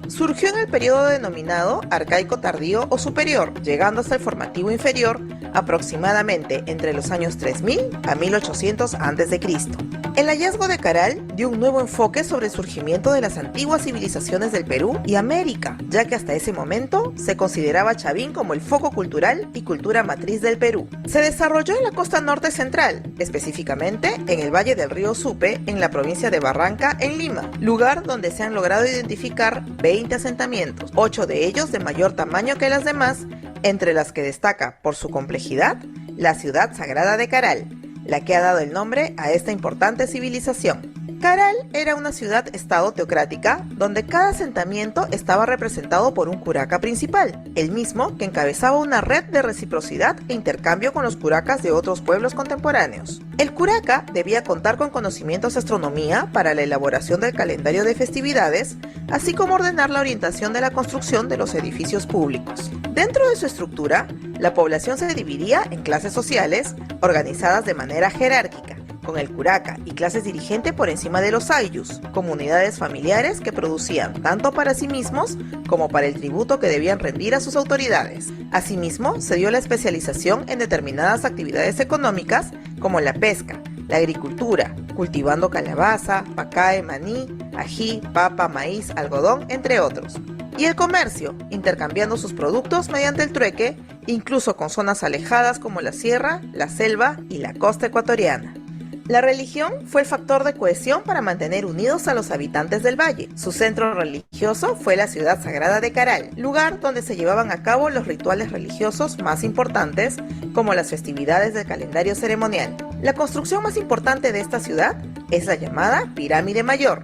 Surgió en el periodo denominado Arcaico Tardío o Superior, llegando hasta el Formativo Inferior aproximadamente entre los años 3000 a 1800 a.C. El hallazgo de Caral dio un nuevo enfoque sobre el surgimiento de las antiguas civilizaciones del Perú y América, ya que hasta ese momento se consideraba Chavín como el foco cultural y cultura matriz del Perú. Se desarrolló en la costa norte central, específicamente en el valle del río Supe, en la provincia de Barranca, en Lima, lugar donde se han logrado identificar 20 asentamientos, 8 de ellos de mayor tamaño que las demás, entre las que destaca por su complejidad la ciudad sagrada de Caral, la que ha dado el nombre a esta importante civilización. Caral era una ciudad-estado teocrática donde cada asentamiento estaba representado por un curaca principal, el mismo que encabezaba una red de reciprocidad e intercambio con los curacas de otros pueblos contemporáneos. El curaca debía contar con conocimientos de astronomía para la elaboración del calendario de festividades, así como ordenar la orientación de la construcción de los edificios públicos. Dentro de su estructura, la población se dividía en clases sociales organizadas de manera jerárquica, con el curaca y clases dirigente por encima de los ayllus, comunidades familiares que producían tanto para sí mismos como para el tributo que debían rendir a sus autoridades. Asimismo, se dio la especialización en determinadas actividades económicas como la pesca, la agricultura, cultivando calabaza, pacae, maní, ají, papa, maíz, algodón, entre otros. Y el comercio, intercambiando sus productos mediante el trueque, incluso con zonas alejadas como la sierra, la selva y la costa ecuatoriana. La religión fue el factor de cohesión para mantener unidos a los habitantes del valle. Su centro religioso fue la ciudad sagrada de Caral, lugar donde se llevaban a cabo los rituales religiosos más importantes, como las festividades del calendario ceremonial. La construcción más importante de esta ciudad es la llamada Pirámide Mayor,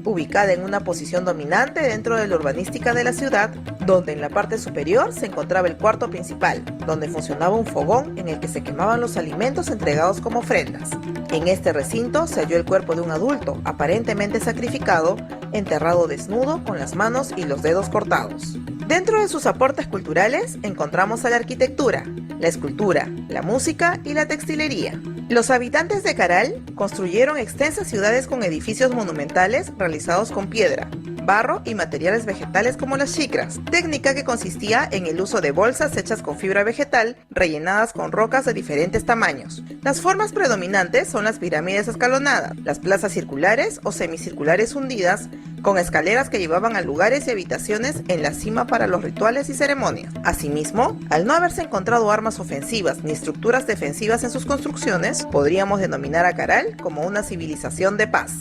ubicada en una posición dominante dentro de la urbanística de la ciudad, donde en la parte superior se encontraba el cuarto principal, donde funcionaba un fogón en el que se quemaban los alimentos entregados como ofrendas. En este recinto se halló el cuerpo de un adulto, aparentemente sacrificado, enterrado desnudo con las manos y los dedos cortados. Dentro de sus aportes culturales encontramos a la arquitectura, la escultura, la música y la textilería. Los habitantes de Caral construyeron extensas ciudades con edificios monumentales realizados con piedra, barro y materiales vegetales como las chicras, técnica que consistía en el uso de bolsas hechas con fibra vegetal rellenadas con rocas de diferentes tamaños. Las formas predominantes son las pirámides escalonadas, las plazas circulares o semicirculares hundidas, con escaleras que llevaban a lugares y habitaciones en la cima para los rituales y ceremonias. Asimismo, al no haberse encontrado armas ofensivas ni estructuras defensivas en sus construcciones, podríamos denominar a Caral como una civilización de paz.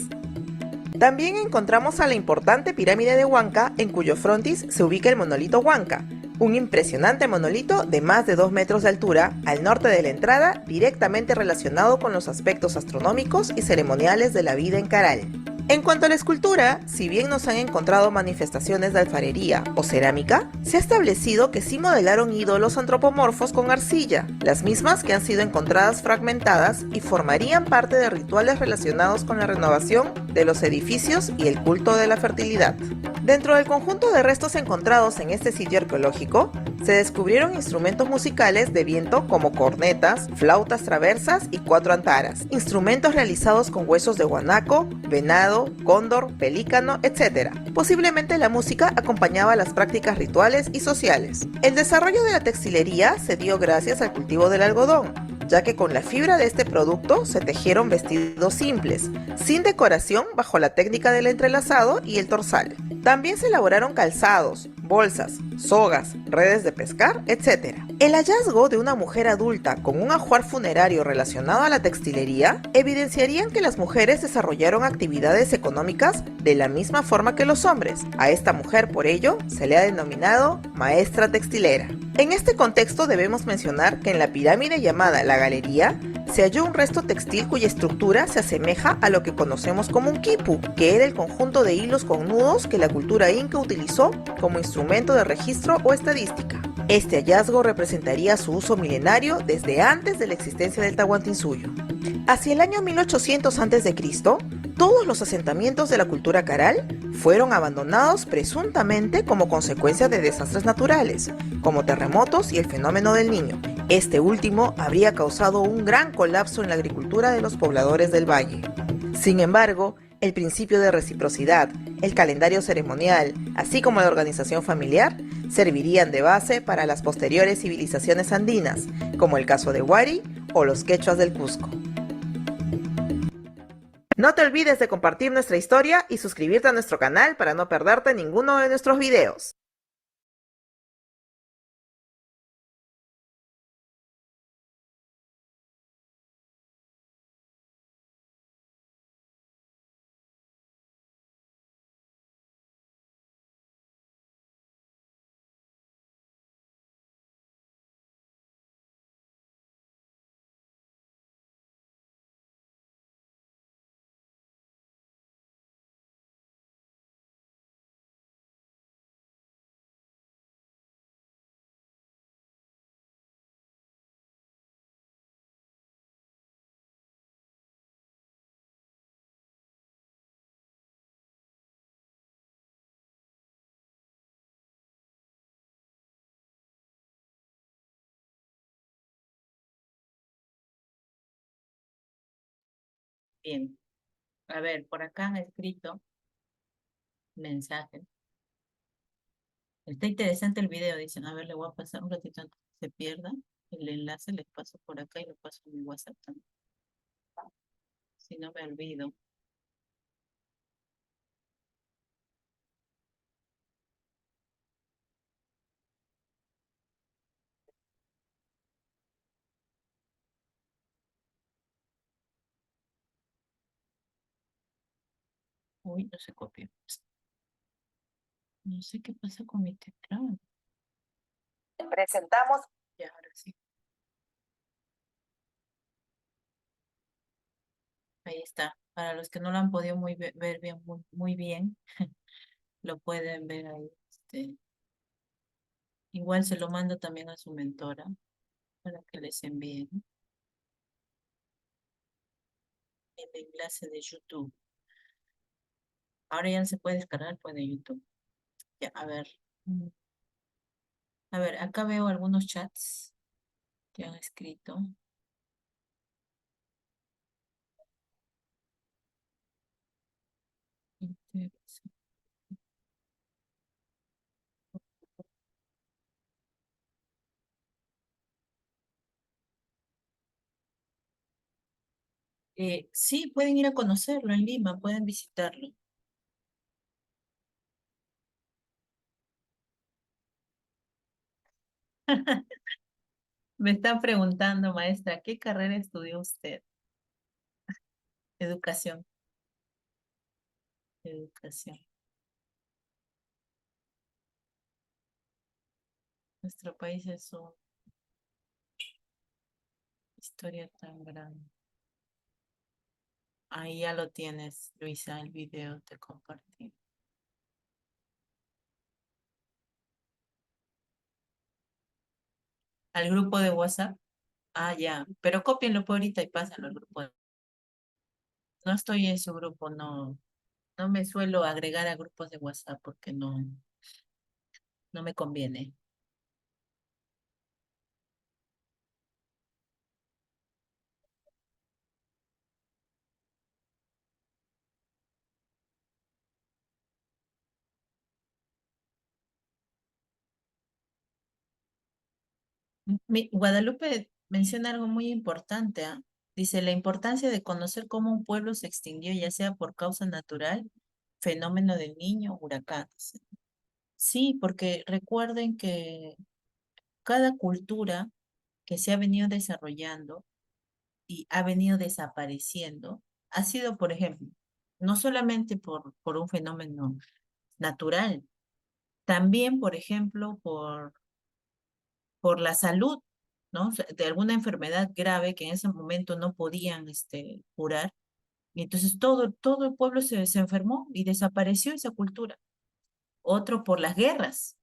También encontramos a la importante pirámide de Huanca, en cuyo frontis se ubica el monolito Huanca, un impresionante monolito de más de 2 metros de altura al norte de la entrada, directamente relacionado con los aspectos astronómicos y ceremoniales de la vida en Caral. En cuanto a la escultura, si bien no se han encontrado manifestaciones de alfarería o cerámica, se ha establecido que sí modelaron ídolos antropomorfos con arcilla, las mismas que han sido encontradas fragmentadas y formarían parte de rituales relacionados con la renovación de los edificios y el culto de la fertilidad. Dentro del conjunto de restos encontrados en este sitio arqueológico, se descubrieron instrumentos musicales de viento como cornetas, flautas traversas y 4 antaras, instrumentos realizados con huesos de guanaco, venado, cóndor, pelícano, etc. Posiblemente la música acompañaba las prácticas rituales y sociales. El desarrollo de la textilería se dio gracias al cultivo del algodón, ya que con la fibra de este producto se tejieron vestidos simples, sin decoración bajo la técnica del entrelazado y el torsal. También se elaboraron calzados, bolsas, sogas, redes de pescar, etc. El hallazgo de una mujer adulta con un ajuar funerario relacionado a la textilería evidenciarían que las mujeres desarrollaron actividades económicas de la misma forma que los hombres. A esta mujer, por ello, se le ha denominado maestra textilera. En este contexto debemos mencionar que en la pirámide llamada la Galería se halló un resto textil cuya estructura se asemeja a lo que conocemos como un quipu, que era el conjunto de hilos con nudos que la cultura inca utilizó como instrumento de registro o estadística. Este hallazgo representaría su uso milenario desde antes de la existencia del Tahuantinsuyo. Hacia el año 1800 a.C., todos los asentamientos de la cultura Caral fueron abandonados presuntamente como consecuencia de desastres naturales, como terremotos y el fenómeno del Niño. Este último habría causado un gran colapso en la agricultura de los pobladores del valle. Sin embargo, el principio de reciprocidad, el calendario ceremonial, así como la organización familiar, servirían de base para las posteriores civilizaciones andinas, como el caso de Huari o los quechuas del Cusco. No te olvides de compartir nuestra historia y suscribirte a nuestro canal para no perderte ninguno de nuestros videos. Bien, a ver, por acá han escrito mensajes. Está interesante el video, dicen. A ver, le voy a pasar un ratito antes que se pierda el enlace, les paso por acá y lo paso en mi WhatsApp también, si no me olvido. Uy, no se copió. No sé qué pasa con mi teclado. Presentamos. Ya, ahora sí. Ahí está. Para los que no lo han podido ver bien, muy bien, lo pueden ver ahí. Igual se lo mando también a su mentora para que les envíen el enlace de YouTube. Ahora ya no se puede descargar pues de YouTube. Ya, a ver. A ver, acá veo algunos chats que han escrito. Interesante. Sí, pueden ir a conocerlo en Lima, pueden visitarlo. Me están preguntando, maestra, ¿qué carrera estudió usted? Educación, educación. Nuestro país es una historia tan grande. Ahí ya lo tienes, Luisa, el video te compartí. ¿Al grupo de WhatsApp? Ah, ya. Pero cópienlo por ahorita y pásenlo al grupo. No estoy en su grupo, no. No me suelo agregar a grupos de WhatsApp porque no me conviene. Guadalupe menciona algo muy importante, ¿ah? Dice, la importancia de conocer cómo un pueblo se extinguió, ya sea por causa natural, fenómeno del niño, huracán. Dice. Sí, porque recuerden que cada cultura que se ha venido desarrollando y ha venido desapareciendo, ha sido, por ejemplo, no solamente por un fenómeno natural, también, por ejemplo, por la salud, ¿no? O sea, de alguna enfermedad grave que en ese momento no podían curar. Y entonces todo el pueblo se enfermó y desapareció esa cultura. Otro por las guerras,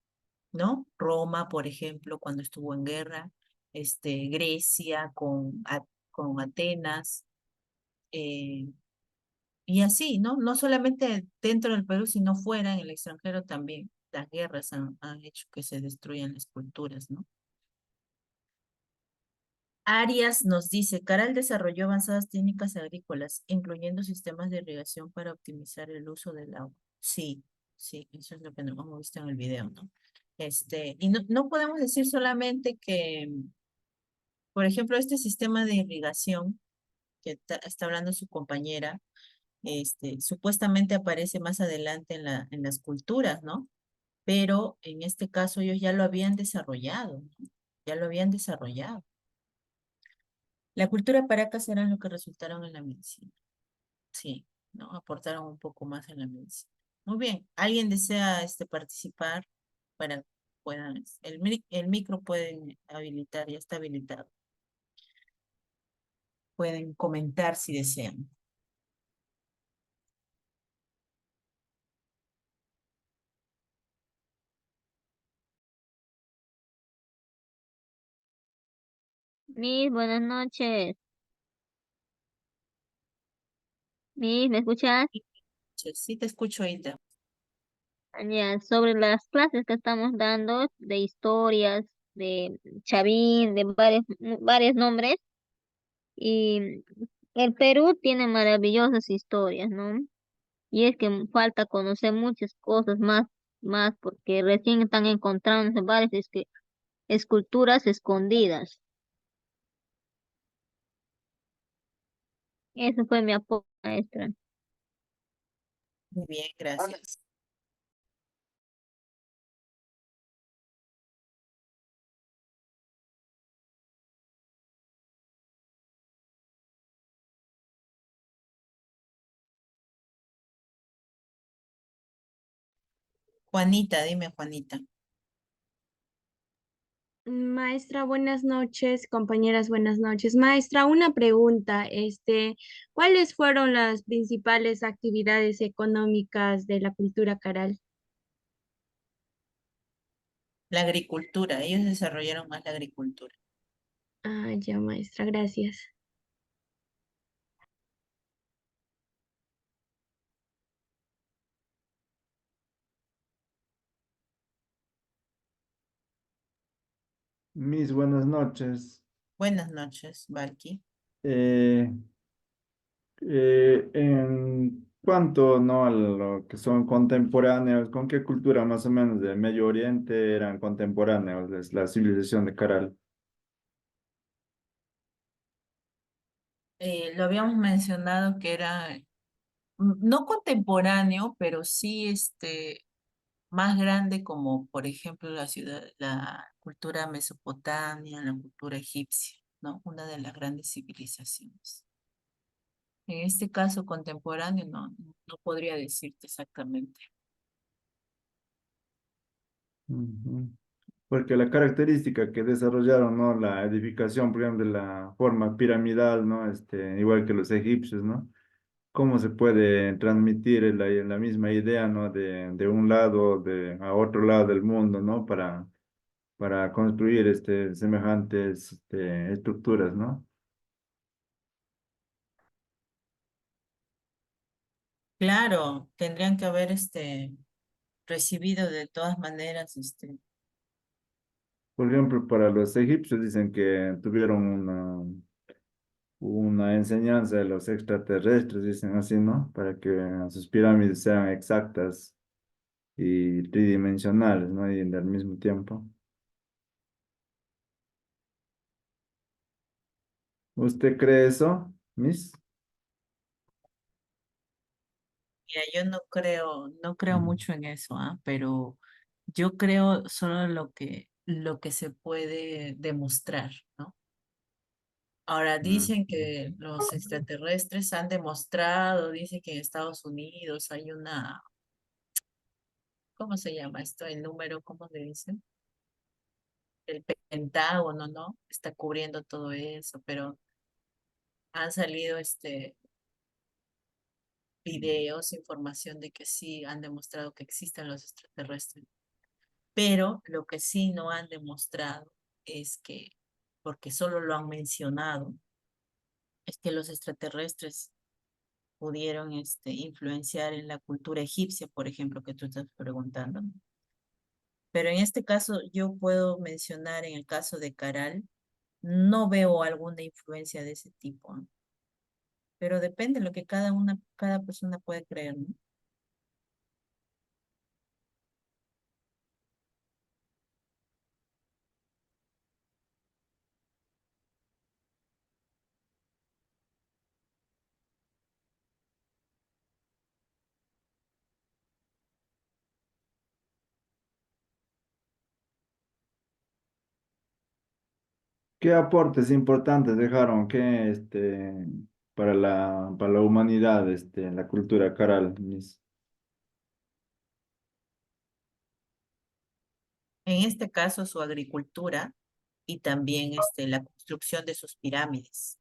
¿no? Roma, por ejemplo, cuando estuvo en guerra, Grecia con Atenas, eh, y así, ¿no? No solamente dentro del Perú, sino fuera, en el extranjero también. Las guerras han hecho que se destruyan las culturas, ¿no? Arias nos dice, Caral desarrolló avanzadas técnicas agrícolas, incluyendo sistemas de irrigación para optimizar el uso del agua. Sí, sí, eso es lo que no hemos visto en el video, ¿no? Y no podemos decir solamente que, por ejemplo, este sistema de irrigación que está hablando su compañera, supuestamente aparece más adelante en las culturas, ¿no? Pero en este caso ellos ya lo habían desarrollado, ¿no? Ya lo habían desarrollado. La cultura paracas eran lo que resultaron en la medicina. Sí, ¿no? Aportaron un poco más en la medicina. Muy bien. ¿Alguien desea participar para puedan, el micro pueden habilitar, ya está habilitado. Pueden comentar si desean. Miss, buenas noches. Miss, ¿me escuchas? Sí, te escucho ahorita. Ya, sobre las clases que estamos dando de historias, de Chavín, de varios nombres. Y el Perú tiene maravillosas historias, ¿no? Y es que falta conocer muchas cosas más porque recién están encontrándose varias esculturas escondidas. Eso fue mi apoyo, maestra. Muy bien, gracias. Juanita, dime, Juanita. Maestra, buenas noches, compañeras, buenas noches. Maestra, una pregunta, ¿cuáles fueron las principales actividades económicas de la cultura caral? La agricultura, ellos desarrollaron más la agricultura. Ah, ya, maestra, gracias. Mis buenas noches. Buenas noches, Valky. Eh, en cuanto, ¿no? A lo que son contemporáneos, ¿con qué cultura más o menos de Medio Oriente eran contemporáneos? Es la civilización de Caral. Lo habíamos mencionado que era no contemporáneo, pero sí más grande como, por ejemplo, la cultura mesopotamia, la cultura egipcia, ¿no? Una de las grandes civilizaciones. En este caso contemporáneo no podría decirte exactamente. Ujú. Porque la característica que desarrollaron, ¿no? La edificación, por ejemplo, de la forma piramidal, ¿no? Igual que los egipcios, ¿no? ¿Cómo se puede transmitir la misma idea, ¿no? De un lado a otro lado del mundo, ¿no? Para construir semejantes estructuras, ¿no? Claro, tendrían que haber recibido de todas maneras Por ejemplo, para los egipcios dicen que tuvieron una enseñanza de los extraterrestres, dicen así, ¿no? Para que sus pirámides sean exactas y tridimensionales, ¿no? Y al mismo tiempo. ¿Usted cree eso, Miss? Mira, yo no creo mucho en eso, ¿ah? Pero yo creo solo lo que se puede demostrar, ¿no? Ahora Mm. dicen que los extraterrestres han demostrado, dicen que en Estados Unidos hay ¿cómo se llama esto? El número, ¿cómo le dicen? El Pentágono, ¿no? Está cubriendo todo eso, pero han salido videos, información de que sí han demostrado que existen los extraterrestres. Pero lo que sí no han demostrado es que, porque solo lo han mencionado, es que los extraterrestres pudieron influenciar en la cultura egipcia, por ejemplo, que tú estás preguntando, ¿no? Pero en este caso yo puedo mencionar en el caso de Caral, no veo alguna influencia de ese tipo, ¿no? Pero depende de lo que cada persona puede creer, ¿no? ¿Qué aportes importantes dejaron para la humanidad la cultura caral, Miss? En este caso su agricultura y también la construcción de sus pirámides.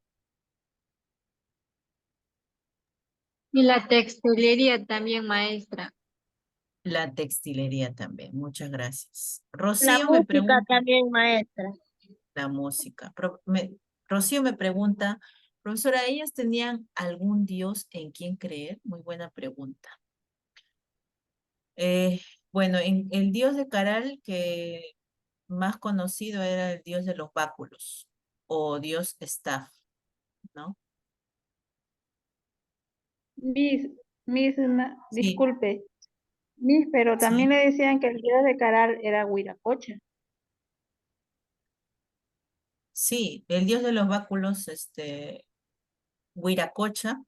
Y la textilería también, maestra. La textilería también, muchas gracias. La Rocío me música pregunta, también, maestra. la música. Rocío me pregunta, profesora, ¿ellas tenían algún dios en quien creer? Muy buena pregunta. Eh, bueno, el dios de Caral que más conocido era el dios de los báculos o dios Staff, ¿no? Miss, Sí, disculpe, Miss, pero también sí, le decían que el dios de Caral era Huiracocha. sí, el dios de los báculos, Huiracocha.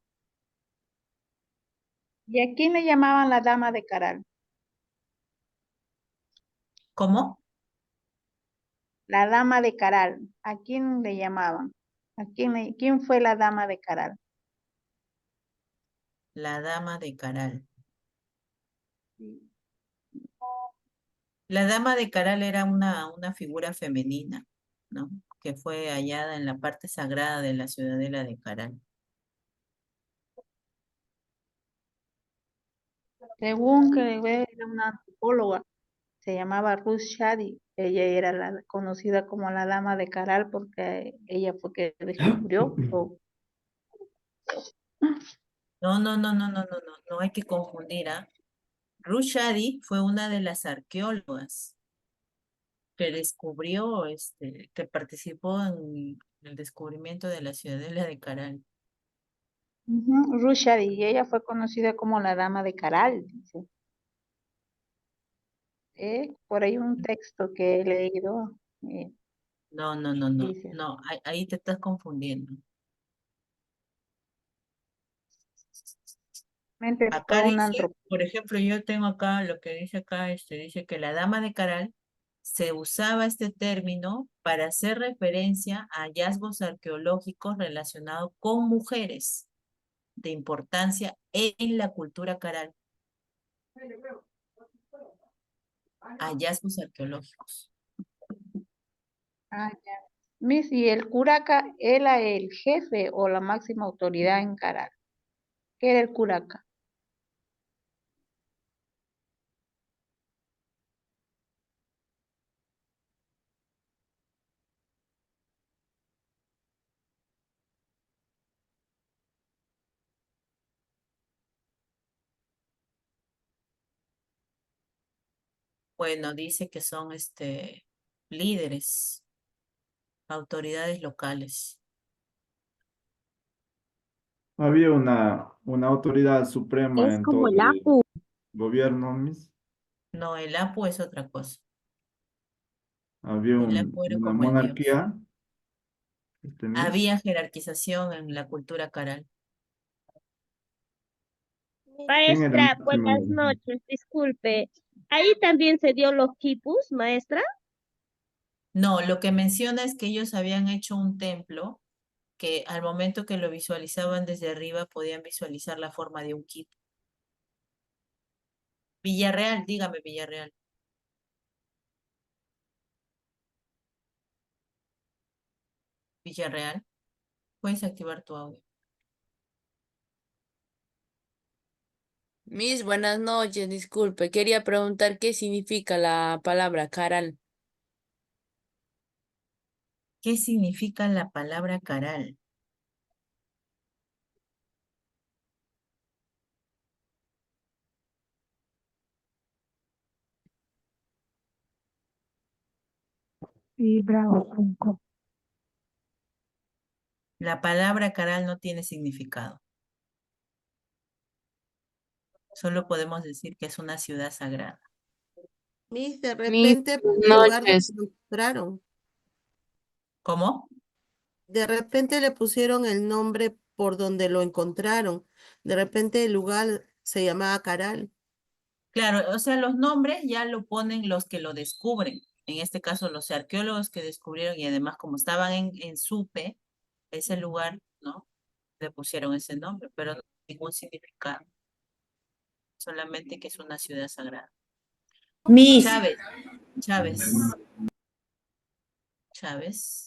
¿Y a quién le llamaban la dama de Caral? ¿Cómo? La dama de Caral, ¿a quién le llamaban? ¿Quién fue la dama de Caral? La dama de Caral. Sí. La dama de Caral era una figura femenina, ¿no? Que fue hallada en la parte sagrada de la ciudadela de Caral. Según que era una antropóloga, se llamaba Ruth Shady. Ella era conocida como la dama de Caral porque ella fue que descubrió. No hay que confundir, ¿ah? Ruth Shady fue una de las arqueólogas que descubrió, que participó en el descubrimiento de la ciudadela de Caral. Ujú, Ruth Shady, y ella fue conocida como la dama de Caral, dice. Por ahí un texto que he leído, dice. No, ahí te estás confundiendo. Acá Fue un dice, por ejemplo, yo tengo acá lo que dice acá, dice que la dama de Caral se usaba este término para hacer referencia a hallazgos arqueológicos relacionados con mujeres de importancia en la cultura Caral. Hallazgos arqueológicos. Ah, ya. Miss, ¿y el curaca era el jefe o la máxima autoridad en Caral? ¿Qué era el curaca? Bueno, dice que son líderes, autoridades locales. Había una autoridad suprema Es en como todo el el APU. gobierno, Miss. No, el Apu es otra cosa. Había El Apu era una como el dios. monarquía, Miss. Había jerarquización en la cultura Caral. ¿Quién era el Maestra, máximo? buenas noches, disculpe. ¿Ahí también se dio los quipus, maestra? No, lo que menciona es que ellos habían hecho un templo que al momento que lo visualizaban desde arriba podían visualizar la forma de un kip. Villarreal, dígame Villarreal. Villarreal, puedes activar tu audio. Miss, buenas noches, disculpe, quería preguntar qué significa la palabra caral. ¿Qué significa la palabra Caral? Sí, bravo, Funko. La palabra Caral no tiene significado. Solo podemos decir que es una ciudad sagrada. Miss, de Mis repente, buenas el lugar donde noches. lo encontraron. ¿Cómo? De repente le pusieron el nombre por donde lo encontraron. De repente el lugar se llamaba Caral. Claro, o sea, los nombres ya lo ponen los que lo descubren. En este caso, los arqueólogos que descubrieron y además como estaban en Supe, ese lugar, ¿no? Le pusieron ese nombre, pero no tiene ningún significado. Solamente que es una ciudad sagrada. Miss, Chávez, Chávez, Chávez.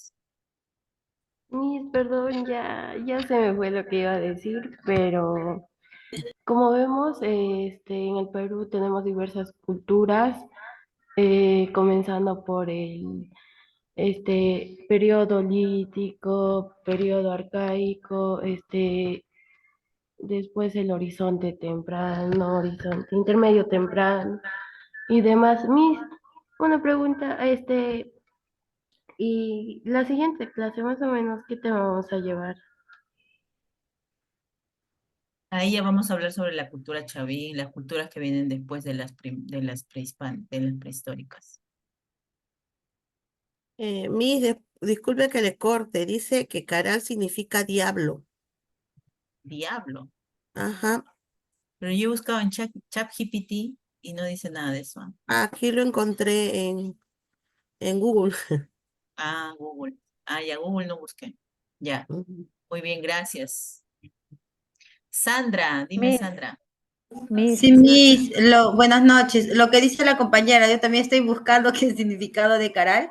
Perdón, ya se me fue lo que iba a decir, pero como vemos, en el Perú tenemos diversas culturas, comenzando por el periodo lítico, periodo arcaico, después el horizonte temprano, horizonte intermedio temprano y demás. Miss, una pregunta, y la siguiente clase, más o menos, ¿qué tema vamos a llevar? Ahí ya vamos a hablar sobre la cultura chaví, las culturas que vienen después de de las prehistóricas. Miss, disculpe que le corte. Dice que Caral significa diablo. Diablo. Ajá. Pero yo he buscado en ChatGPT y no dice nada de eso. Aquí lo encontré en Google. Ah, Google. Ah, ya Google no busqué. Ya. Ujú. Muy bien, gracias. Sandra, dime Miss, Sandra. Miss, Sí, buenas noches. Lo que dice la compañera, yo también estoy buscando qué significado de caral.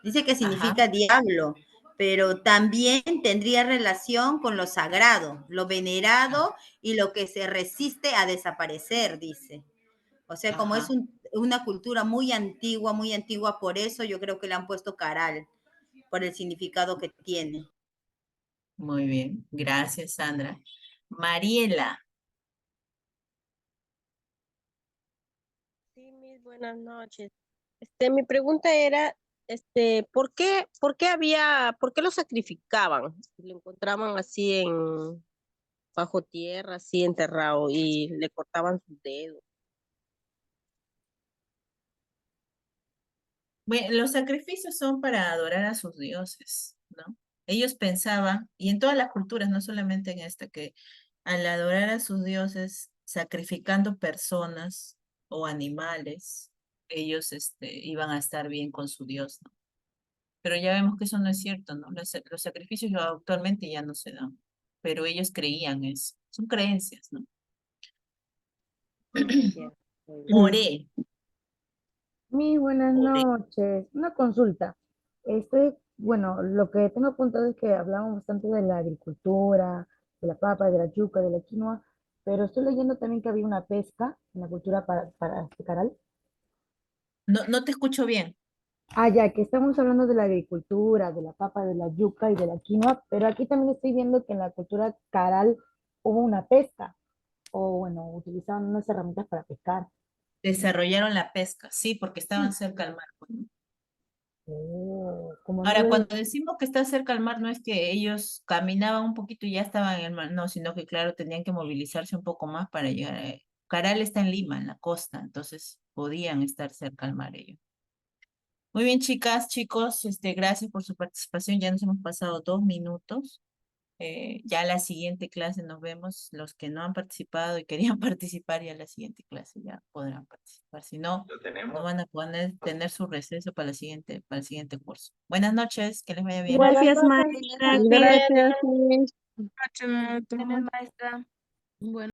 Dice que Ajá, significa diablo, pero también tendría relación con lo sagrado, lo venerado y lo que se resiste a desaparecer, dice. O sea, como es ajá. una cultura muy antigua, por eso yo creo que le han puesto caral, por el significado que tiene. Muy bien, gracias Sandra. Mariela, Sí, mis buenas noches. Mi pregunta era, por qué lo sacrificaban? Lo encontraban así bajo tierra, así enterrado, y le cortaban sus dedos. bueno, los sacrificios son para adorar a sus dioses, ¿no? Ellos pensaban, y en todas las culturas, no solamente en esta, que al adorar a sus dioses sacrificando personas o animales, ellos iban a estar bien con su Dios, ¿no? Pero ya vemos que eso no es cierto, ¿no? Los sacrificios actualmente ya no se dan, pero ellos creían eso. Son creencias, ¿no? Oré, Buenas oré. noches. Una consulta. Bueno, lo que tengo apuntado es que hablamos bastante de la agricultura, de la papa, de la yuca, de la quinoa, pero estoy leyendo también que había una pesca en la cultura para este Caral. No te escucho bien. Ah, ya, que estamos hablando de la agricultura, de la papa, de la yuca y de la quinoa, pero aquí también estoy viendo que en la cultura Caral hubo una pesca, o bueno, utilizaban unas herramientas para pescar. Desarrollaron la pesca, sí, porque estaban cerca al mar, pues, ¿no? Como no Ahora, veo. cuando decimos que está cerca al mar, no es que ellos caminaban un poquito y ya estaban en el mar, no, sino que, claro, tenían que movilizarse un poco más para llegar a... Caral está en Lima, en la costa, entonces podían estar cerca al mar ellos. Muy bien, chicas, chicos, gracias por su participación. Ya nos hemos pasado 2 minutos. Ya la siguiente clase nos vemos. Los que no han participado y querían participar, ya la siguiente clase ya podrán participar. Si no, no van a poder tener su receso para el siguiente curso. Buenas noches, que les vaya bien. Buenas Gracias, noches, maestra. Lina. Cuídate. Gracias. Maestra. Bueno.